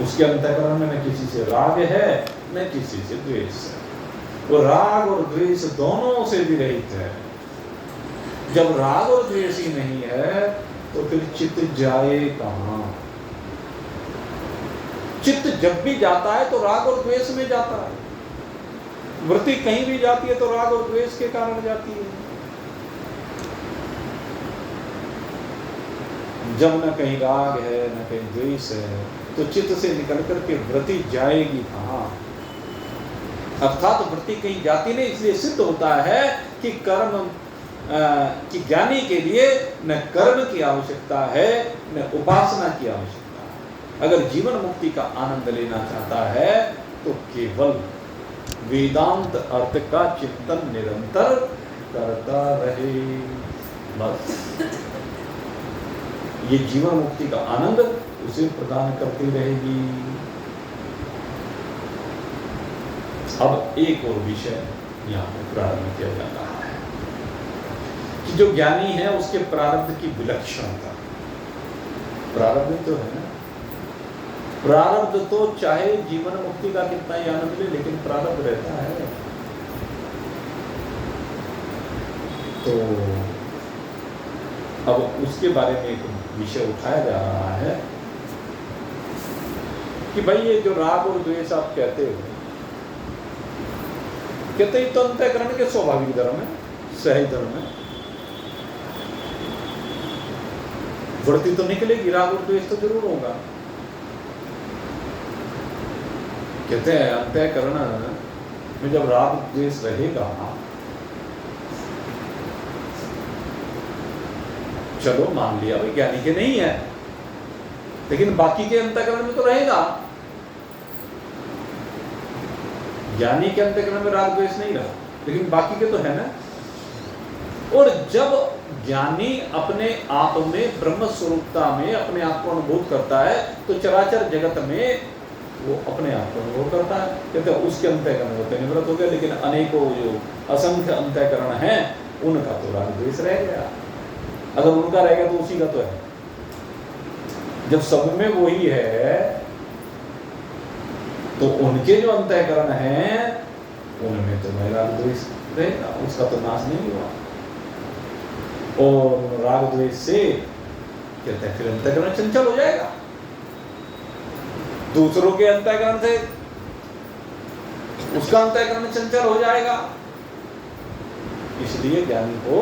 उसके अंतःकरण में न किसी से राग है न किसी से द्वेष है। वो राग और द्वेष दोनों से भी रहित है। जब राग और द्वेष ही नहीं है तो फिर चित्त जाए कहां? चित्त जब भी जाता है तो राग और द्वेष में जाता है। वृत्ति कहीं भी जाती है तो राग और द्वेष के कारण जाती है। जब न कहीं राग है न कहीं द्वेष है तो चित्त से निकल करके वृत्ति जाएगी कहां? अर्थात वृत्ति कहीं जाती नहीं। इसलिए सिद्ध होता है कि कर्म कि ज्ञानी के लिए न कर्म की आवश्यकता है न उपासना की आवश्यकता है। अगर जीवन मुक्ति का आनंद लेना चाहता है तो केवल वेदांत अर्थ का चिंतन निरंतर करता रहे, बस। ये जीवन मुक्ति का आनंद उसे प्रदान करती रहेगी। अब एक और विषय यहाँ पर प्रारंभ किया जा रहा है कि जो ज्ञानी है उसके प्रारब्ध की विलक्षणता। प्रारब्ध तो है ना, प्रारब्ध तो चाहे जीवन मुक्ति का कितना ही आनंद ले, लेकिन प्रारब्ध रहता है। तो अब उसके बारे में एक विषय उठाया जा रहा है कि भाई ये जो राग और द्वेष आप कहते हो, कहते ही तो अंतःकरण के स्वाभाविक धर्म है, सहज धर्म है। वृत्ति तो निकलेगी, राग और द्वेष तो जरूर होगा। कहते हैं अंतःकरण में जब राग द्वेष रहेगा, चलो मान लिया भाई ज्ञानी के नहीं है, लेकिन बाकी के अंतःकरण में तो रहेगा। ज्ञानी के अंतःकरण में राग द्वेष नहीं रहा, लेकिन बाकी के तो है ना। और जब ज्ञानी अपने आप में ब्रह्म स्वरूपता में अपने आप को अनुभव करता है, तो चराचर जगत में वो अपने आप को अनुभव करता है। कहते हैं उसके अंतःकरण होते निवृत्त हो गए, लेकिन अनेकों जो असंख्य अंतःकरण हैं उनका तो राग द्वेष रह गया। अगर उनका रह गया तो उसी का तो है। जब सब में वही है तो उनके जो अंतःकरण हैं उनमें तो राग द्वेष रहेगा, उसका तो नाश नहीं हुआ। और राग द्वेष से कहते हैं फिर अंतःकरण चंचल हो जाएगा, दूसरों के अंतःकरण से उसका अंतःकरण चंचल हो जाएगा। इसलिए ज्ञानी को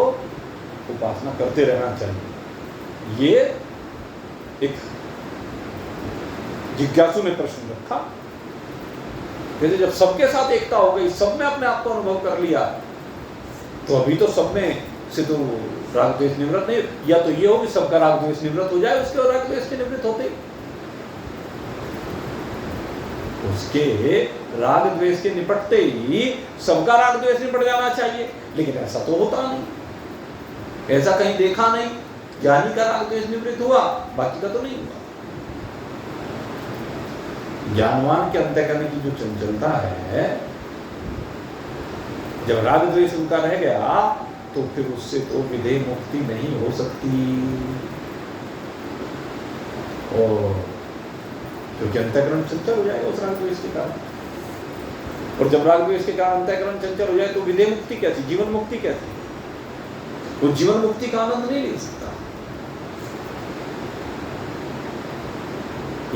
उपासना करते रहना चाहिए। ये एक जिज्ञासु ने प्रश्न रखा। जैसे जब सबके साथ एकता हो गई, सब में अपने आप को अनुभव कर लिया, तो अभी तो सब में से तो राग द्वेष निवृत्त नहीं, या तो ये हो कि सबका राग द्वेष निवृत्त हो जाए, उसके और राग द्वेष के निवृत्त होते, उसके राग द्वेष के निपटते ही सबका राग द्वेष निपट जाना चाहिए। लेकिन ऐसा तो होता नहीं, ऐसा कहीं देखा नहीं। ज्ञानी का राग द्वेष निवृत्त हुआ, बाकी का तो नहीं हुआ। ज्ञानवान के अंतःकरण की जो चंचलता है, जब राग द्वेष उनका रह गया तो फिर उससे तो विधेय मुक्ति नहीं हो सकती। और क्योंकि अंतःकरण चंचल हो जाएगा उस राग द्वेष के कारण। और जब राग द्वेष के कारण अंतःकरण चंचल हो जाए तो विधेय मुक्ति कैसी, जीवन मुक्ति कैसी? वो जीवन मुक्ति का आनंद नहीं ले सकता।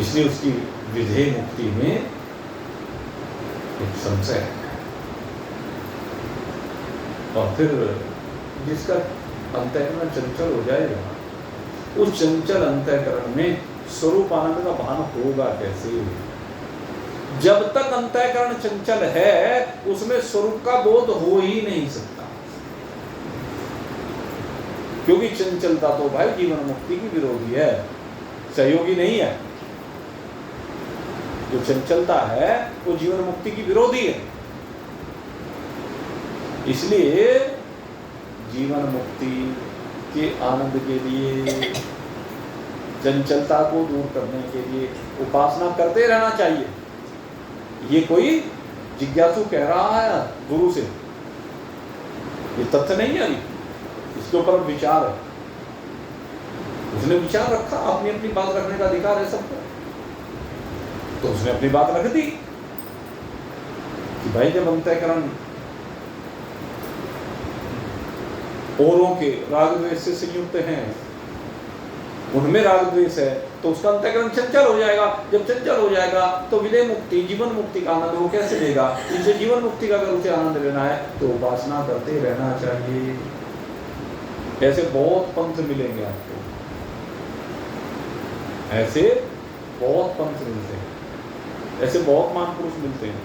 इसलिए उसकी विधेय मुक्ति में एक संशय है। और फिर जिसका अंतःकरण चंचल हो जाएगा, उस चंचल अंतःकरण में स्वरूप आनंद का भान होगा कैसे? जब तक अंतःकरण चंचल है, उसमें स्वरूप का बोध हो ही नहीं सकता, क्योंकि चंचलता तो भाई जीवन मुक्ति की विरोधी है, सहयोगी नहीं है। जो चंचलता है वो जीवन मुक्ति की विरोधी है। इसलिए जीवन मुक्ति के आनंद के लिए, चंचलता को दूर करने के लिए उपासना करते रहना चाहिए। ये कोई जिज्ञासु कह रहा है गुरु से, ये तथ्य नहीं है, इसके ऊपर विचार है। उसने विचार रखा, अपनी अपनी बात रखने का अधिकार है सबको, तो उसने अपनी बात रख दी कि भाई जब अंतःकरण औरों के राग द्वेष से संयुक्त हैं, उनमें राग द्वेष है, तो उसका अंतःकरण चंचल हो जाएगा। जब चंचल हो जाएगा तो विधेय मुक्ति, जीवन मुक्ति का आनंद वो कैसे लेगा? इसलिए जीवन मुक्ति का अगर उसे आनंद लेना है तो उपासना करते रहना चाहिए। ऐसे बहुत पंथ मिलेंगे आपको, ऐसे बहुत पंथ मिलते हैं, ऐसे बहुत महापुरुष मिलते हैं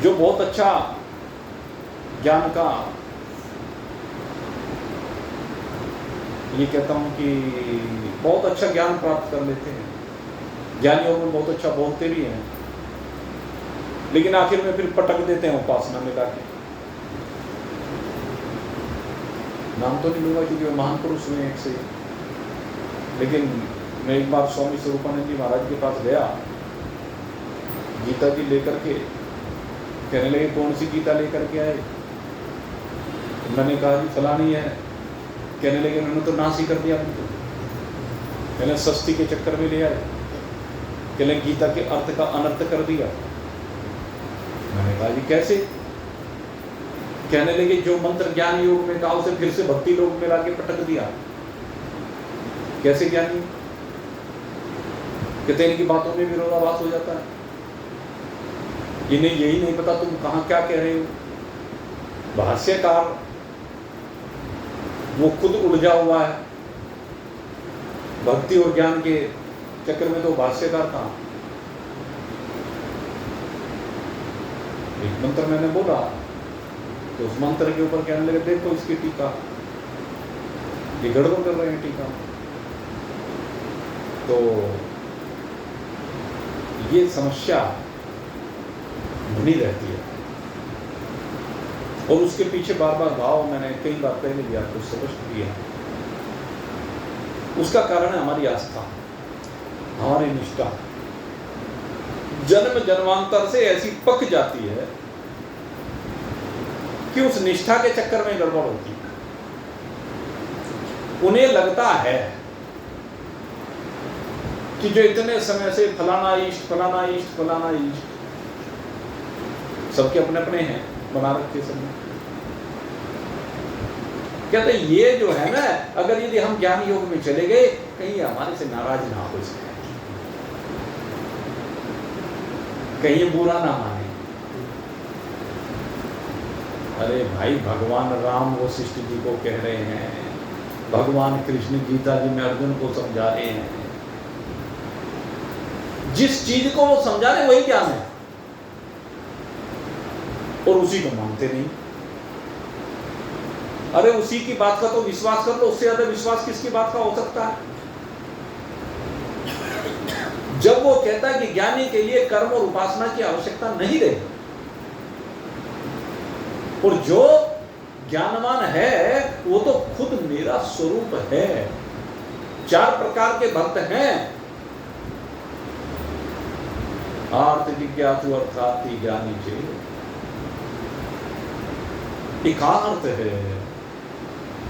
जो बहुत अच्छा ज्ञान का, ये कहता हूं कि बहुत अच्छा ज्ञान प्राप्त कर लेते हैं, ज्ञानियों में बहुत अच्छा बोलते भी हैं, लेकिन आखिर में फिर पटक देते हैं उपासना में जाके। नाम तो नहीं लूंगा क्योंकि वे महान पुरुष हुए एक से, लेकिन मैं एक बार स्वामी स्वरूपानंद जी महाराज के पास गया, गीता जी लेकर के, कहने लगे कौन सी गीता लेकर के आए? मैंने कहा जी फलानी है। कहने लगे मैंने तो नाश ही कर दिया उनको, कहने सस्ती के चक्कर में ले आए, कहने गीता के अर्थ का अनर्थ कर दिया। मैंने कहा जी कैसे? कहने लगे जो मंत्र ज्ञान योग में कहा उसे फिर से भक्ति योग में लाके पटक दिया। कैसे ज्ञानी? कहते हैं इनकी बातों में विरोधाभास हो जाता है। इन्हें यही नहीं पता तुम कहाँ क्या कह रहे हो। भाष्यकार वो खुद उलझा हुआ है, भक्ति और ज्ञान के चक्कर में तो भाष्यकार कहाँ। एक मंत्र मैंने बोला तो उस मंत्र के ऊपर कहने लगे देखो इसकी टीका, ये गड़बड़ कर रहे हैं टीका। तो ये समस्या बनी रहती है और उसके पीछे बार बार भाव मैंने कई बार पहले भी आपको स्पष्ट किया। उसका कारण है हमारी आस्था, हमारी निष्ठा। जन्म जन्मांतर से ऐसी पक जाती है कि उस निष्ठा के चक्कर में गड़बड़ होती है। उन्हें लगता है कि जो इतने समय से फलाना इष्ट फलाना इष्ट फलाना इष्ट, सबके अपने अपने हैं बना रखे सब। कहते ये जो है ना, अगर यदि हम ज्ञान योग में चले गए कहीं हमारे से नाराज ना हो जाए, कहीं बुरा ना माने। अरे भाई भगवान राम वशिष्ठ जी को कह रहे हैं, भगवान कृष्ण गीता जी में अर्जुन को समझा रहे हैं। जिस चीज को वो समझा रहे वही ज्ञान है और उसी को मानते नहीं। अरे उसी की बात का तो विश्वास कर लो, उससे ज्यादा विश्वास किसकी बात का हो सकता है। जब वो कहता है कि ज्ञानी के लिए कर्म और उपासना की आवश्यकता नहीं रही, और जो ज्ञानवान है वो तो खुद मेरा स्वरूप है। 4 प्रकार के भक्त हैं, आर्त जिज्ञासु अर्थार्थी ज्ञानी चे। एक आर्त है,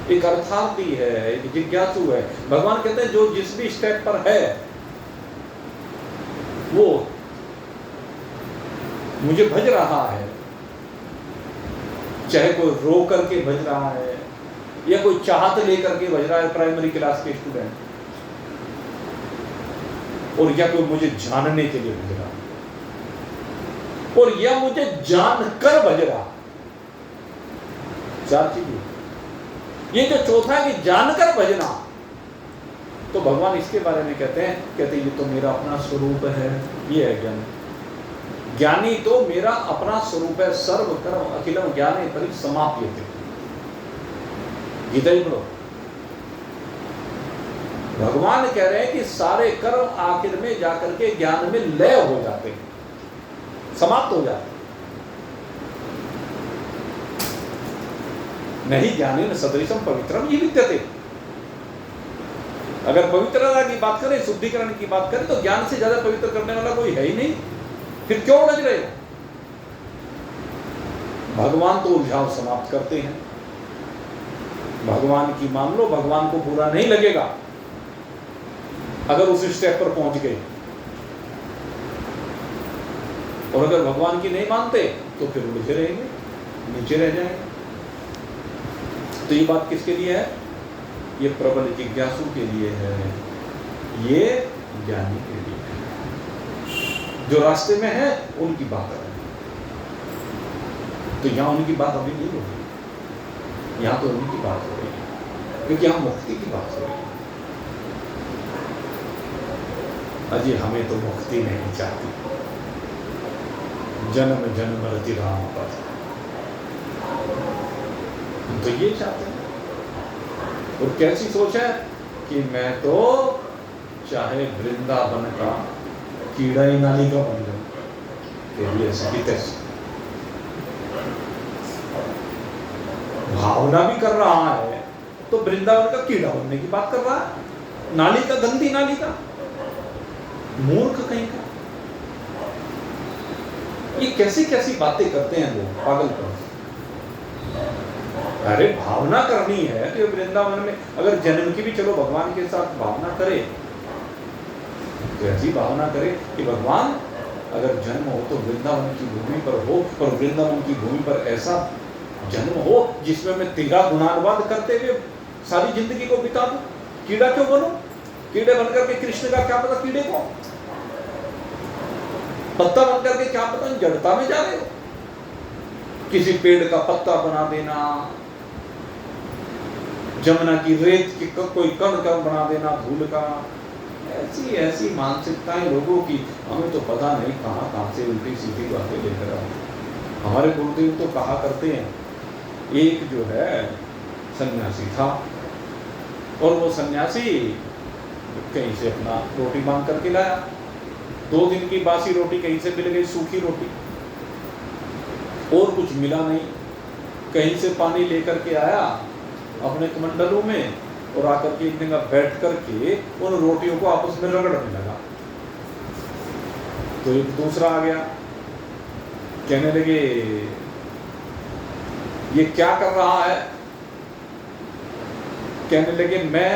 एक अर्थार्थी है, एक जिज्ञासु है। भगवान कहते हैं जो जिस भी स्टेप पर है वो मुझे भज रहा है, चाहे कोई रो करके भज रहा है या कोई चाहत लेकर के भज रहा है, प्राइमरी क्लास के स्टूडेंट, और या कोई मुझे जानने के लिए भज रहा है, और या मुझे जानकर भज रहा। 4 चीजें। ये जो चौथा है कि जानकर भजना, तो भगवान इसके बारे में कहते हैं ये तो मेरा अपना स्वरूप है। ये है ज्ञान। ज्ञानी तो मेरा अपना स्वरूप है। सर्व कर्म अखिलम ज्ञाने परिसमाप्यते। गीता ही बोलो। भगवान कह रहे हैं कि सारे कर्म आखिर में जाकर के ज्ञान में लय हो जाते हैं, समाप्त हो जाते हैं। नहीं ज्ञानेन सदृशम पवित्रम ये विद्यते। अगर पवित्रता की बात करें, शुद्धिकरण की बात करें, तो ज्ञान से ज्यादा पवित्र करने वाला कोई है ही नहीं। फिर क्यों उलझ रहे हो? भगवान तो उलझाव समाप्त करते हैं। भगवान की मान लो, भगवान को बुरा नहीं लगेगा अगर उस स्टेप पर पहुंच गए, और अगर भगवान की नहीं मानते तो फिर उलझे रहेंगे, नीचे रह जाएंगे। तो ये बात किसके लिए है? ये प्रबल जिज्ञासु के लिए है, ये ज्ञानी के लिए है। जो रास्ते में है उनकी बात है। तो यहां उनकी बात अभी नहीं हो रही, यहां तो उनकी बात हो रही है, क्योंकि यहां मुक्ति की बात हो रही है। अजी हमें तो मुक्ति नहीं चाहती, जन्म जन्म रति राम पद, हम तो ये चाहते हैं। और कैसी सोच है कि मैं तो चाहे वृंदावन का कीड़ा ही नाली का बन जाऊं, भावना भी कर रहा है तो वृंदावन का कीड़ा बनने की बात कर रहा है, नाली का, गंदी नाली का। मूर्ख कहीं का। ये कैसी कैसी बातें करते हैं लोग, पागलपन। अरे भावना करनी है कि वृंदावन में, अगर जन्म की भी चलो भगवान के साथ भावना करे तो ऐसी भावना करे कि भगवान अगर जन्म हो तो वृंदावन की भूमि पर हो, और वृंदावन की भूमि पर ऐसा जन्म हो जिसमें मैं तेरा गुणानुवाद करते हुए सारी जिंदगी को बिता दूं। कीड़ा क्यों बनूं? कीड़े बनकर के कृष्ण का क्या पता कीड़े को। पत्ता बन करके क्या पता जड़ता में जा रहे हो, किसी पेड़ का पत्ता बना देना, जमुना की रेत की कोई कण का बना देना, धूल का। ऐसी ऐसी मानसिकताएं लोगों की, हमें तो पता नहीं कहाँ कहाँ से उल्टी सीधी बातें लेकर आओ। हमारे गुरुदेव तो कहा करते हैं, एक जो है सन्यासी था और वो सन्यासी कहीं से अपना रोटी मांग करके लाया। 2 दिन की बासी रोटी कहीं से मिल गई, सूखी रोटी, और कुछ मिला नहीं। कहीं से पानी लेकर के आया अपने कमंडलों में और आकर के एक जगह बैठ करके उन रोटियों को आपस में रगड़ने लगा। तो एक दूसरा आ गया, कहने लगे ये क्या कर रहा है? कहने लगे मैं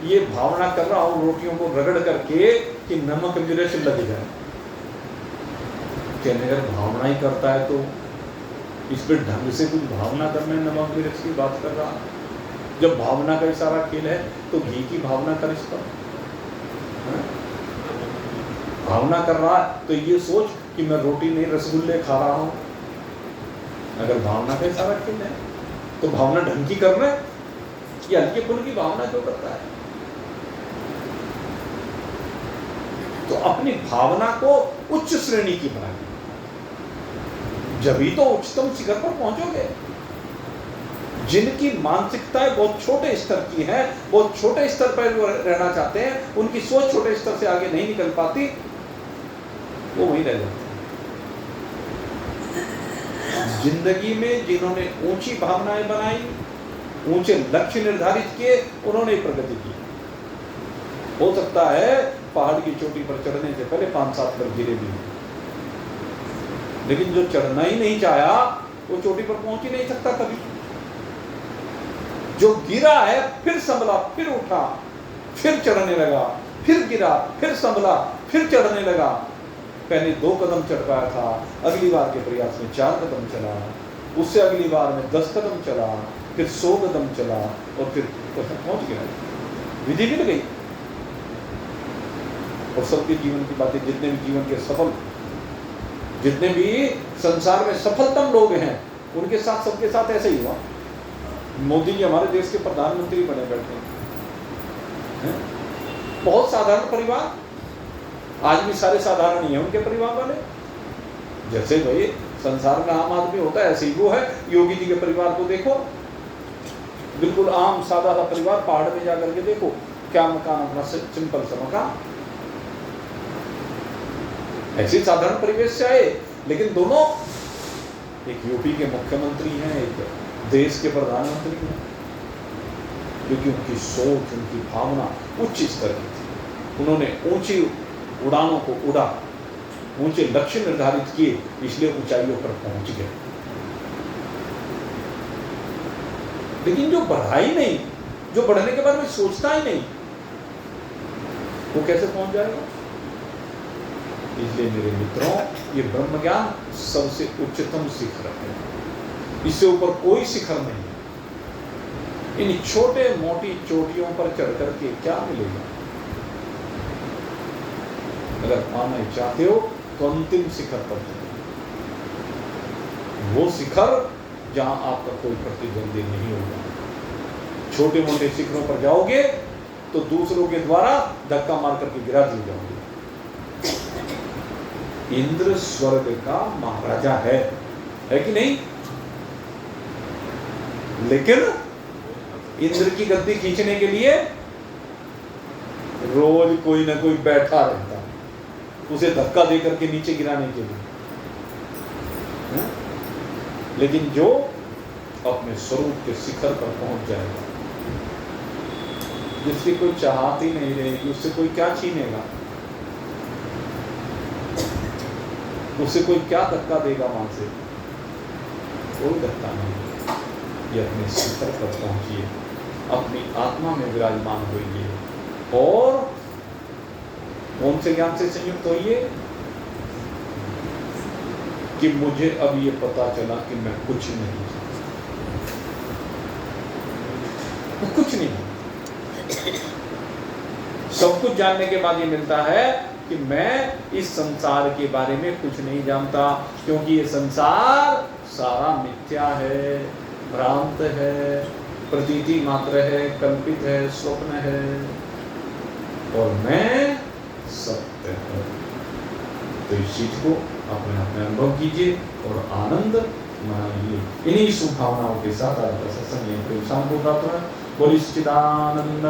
ये भावना कर रहा हूं रोटियों को रगड़ करके कि नमक मिर्च लग जाए। कहने लगे भावना ही करता है तो इस पर ढंग से कुछ भावना करना है, नमक मिर्च की बात कर रहा। जब भावना का ही सारा खेल है तो घी की भावना कर इस पर भावना कर रहा है तो ये सोच कि मैं रोटी नहीं रसगुल्ले खा रहा हूं। अगर भावना का ही सारा खेल है तो भावना ढंग की कर रहा है, ये हल्के फुल की भावना क्यों करता है? तो अपनी भावना को उच्च श्रेणी की बनाइए, जभी तो उच्चतम शिखर पर पहुंचोगे। जिनकी मानसिकताएं बहुत छोटे स्तर की है, बहुत छोटे स्तर पर वो रहना चाहते हैं, उनकी सोच छोटे स्तर से आगे नहीं निकल पाती, वो वहीं रह जाते हैं। जिंदगी में जिन्होंने ऊंची भावनाएं बनाई, ऊंचे लक्ष्य निर्धारित किए, उन्होंने प्रगति की। हो सकता है पहाड़ की चोटी पर चढ़ने से पहले 5-7 बार गिरे भी, लेकिन जो चढ़ना ही नहीं चाहा वो चोटी पर पहुंच ही नहीं सकता कभी। जो गिरा है फिर संभला, फिर उठा, फिर चढ़ने लगा, फिर गिरा, फिर संभला, फिर चढ़ने लगा। पहले 2 कदम चढ़ पाया था, अगली बार के प्रयास में 4 कदम चला, उससे अगली बार में 10 कदम चला, फिर 100 कदम चला और फिर पहुंच गया। विधि मिल गई। और सबके जीवन की बातें, जितने भी जीवन के सफल, जितने भी संसार में सफलतम लोग हैं, उनके साथ सबके साथ ऐसे ही हुआ। मोदी जी हमारे देश के प्रधानमंत्री बने बैठे हैं, बहुत साधारण परिवार, आज भी सारे साधारण ही हैं उनके परिवार वाले। जैसे भाई संसार में आम आदमी होता है, ऐसे ही वो है। योगी जी के परिवार को देखो, बिल्कुल आम सादा सा परिवार, पहाड़ में जाकर के देखो क्या मकान, अपना सिंपल सा मकान, ऐसे साधारण परिवेश से आए। लेकिन दोनों, एक यूपी के मुख्यमंत्री हैं, एक देश के प्रधानमंत्री हैं, क्योंकि उनकी सोच, उनकी भावना उच्च स्तर की थी। उन्होंने ऊंची उड़ानों को उड़ा, ऊंचे लक्ष्य निर्धारित किए, इसलिए ऊंचाइयों पर पहुंच गए। लेकिन जो बढ़ा ही नहीं, जो बढ़ने के बाद में सोचता ही नहीं, वो कैसे पहुंच जाएगा? इसलिए मेरे मित्रों, ये ब्रह्म ज्ञान सबसे उच्चतम शिखर है, इससे ऊपर कोई शिखर नहीं है। इन छोटे मोटी चोटियों पर चढ़ करके क्या मिलेगा? अगर पाना चाहते हो तो अंतिम शिखर पर चलो, वो शिखर जहां आपका कोई प्रतिद्वंदी नहीं होगा। छोटे मोटे शिखरों पर जाओगे तो दूसरों के द्वारा धक्का मार करके गिरा दिए जाओगे। इंद्र स्वर्ग का महाराजा है कि नहीं? लेकिन इंद्र की गद्दी खींचने के लिए रोज कोई ना कोई बैठा रहता है, उसे धक्का दे करके नीचे गिराने के लिए। लेकिन जो अपने स्वरूप के शिखर पर पहुंच जाएगा, जिसकी कोई चाहत ही नहीं रहेगी, उससे कोई क्या छीनेगा, उससे कोई क्या धक्का देगा वहां से? कोई धक्का नहीं। ये अपने शिखर पर पहुंचिए, अपनी आत्मा में विराजमान होइए और कौन से ज्ञान से संयुक्त होइए कि मुझे अब ये पता चला कि मैं कुछ नहीं, कुछ नहीं। सब कुछ जानने के बाद ये मिलता है कि मैं इस संसार के बारे में कुछ नहीं जानता, क्योंकि ये संसार सारा मिथ्या है, भ्रांत है, प्रतीति मात्र है, कल्पित है, स्वप्न है, और मैं सत्य हूँ। तो इस चीज को अपने अपने अनुभव कीजिए और आनंद मनाइए। इन्हीं शुभ भावनाओं के साथ आज का सत्संग यहीं पर शाम को प्राप्त हुआ। बोलिए सच्चिदानंद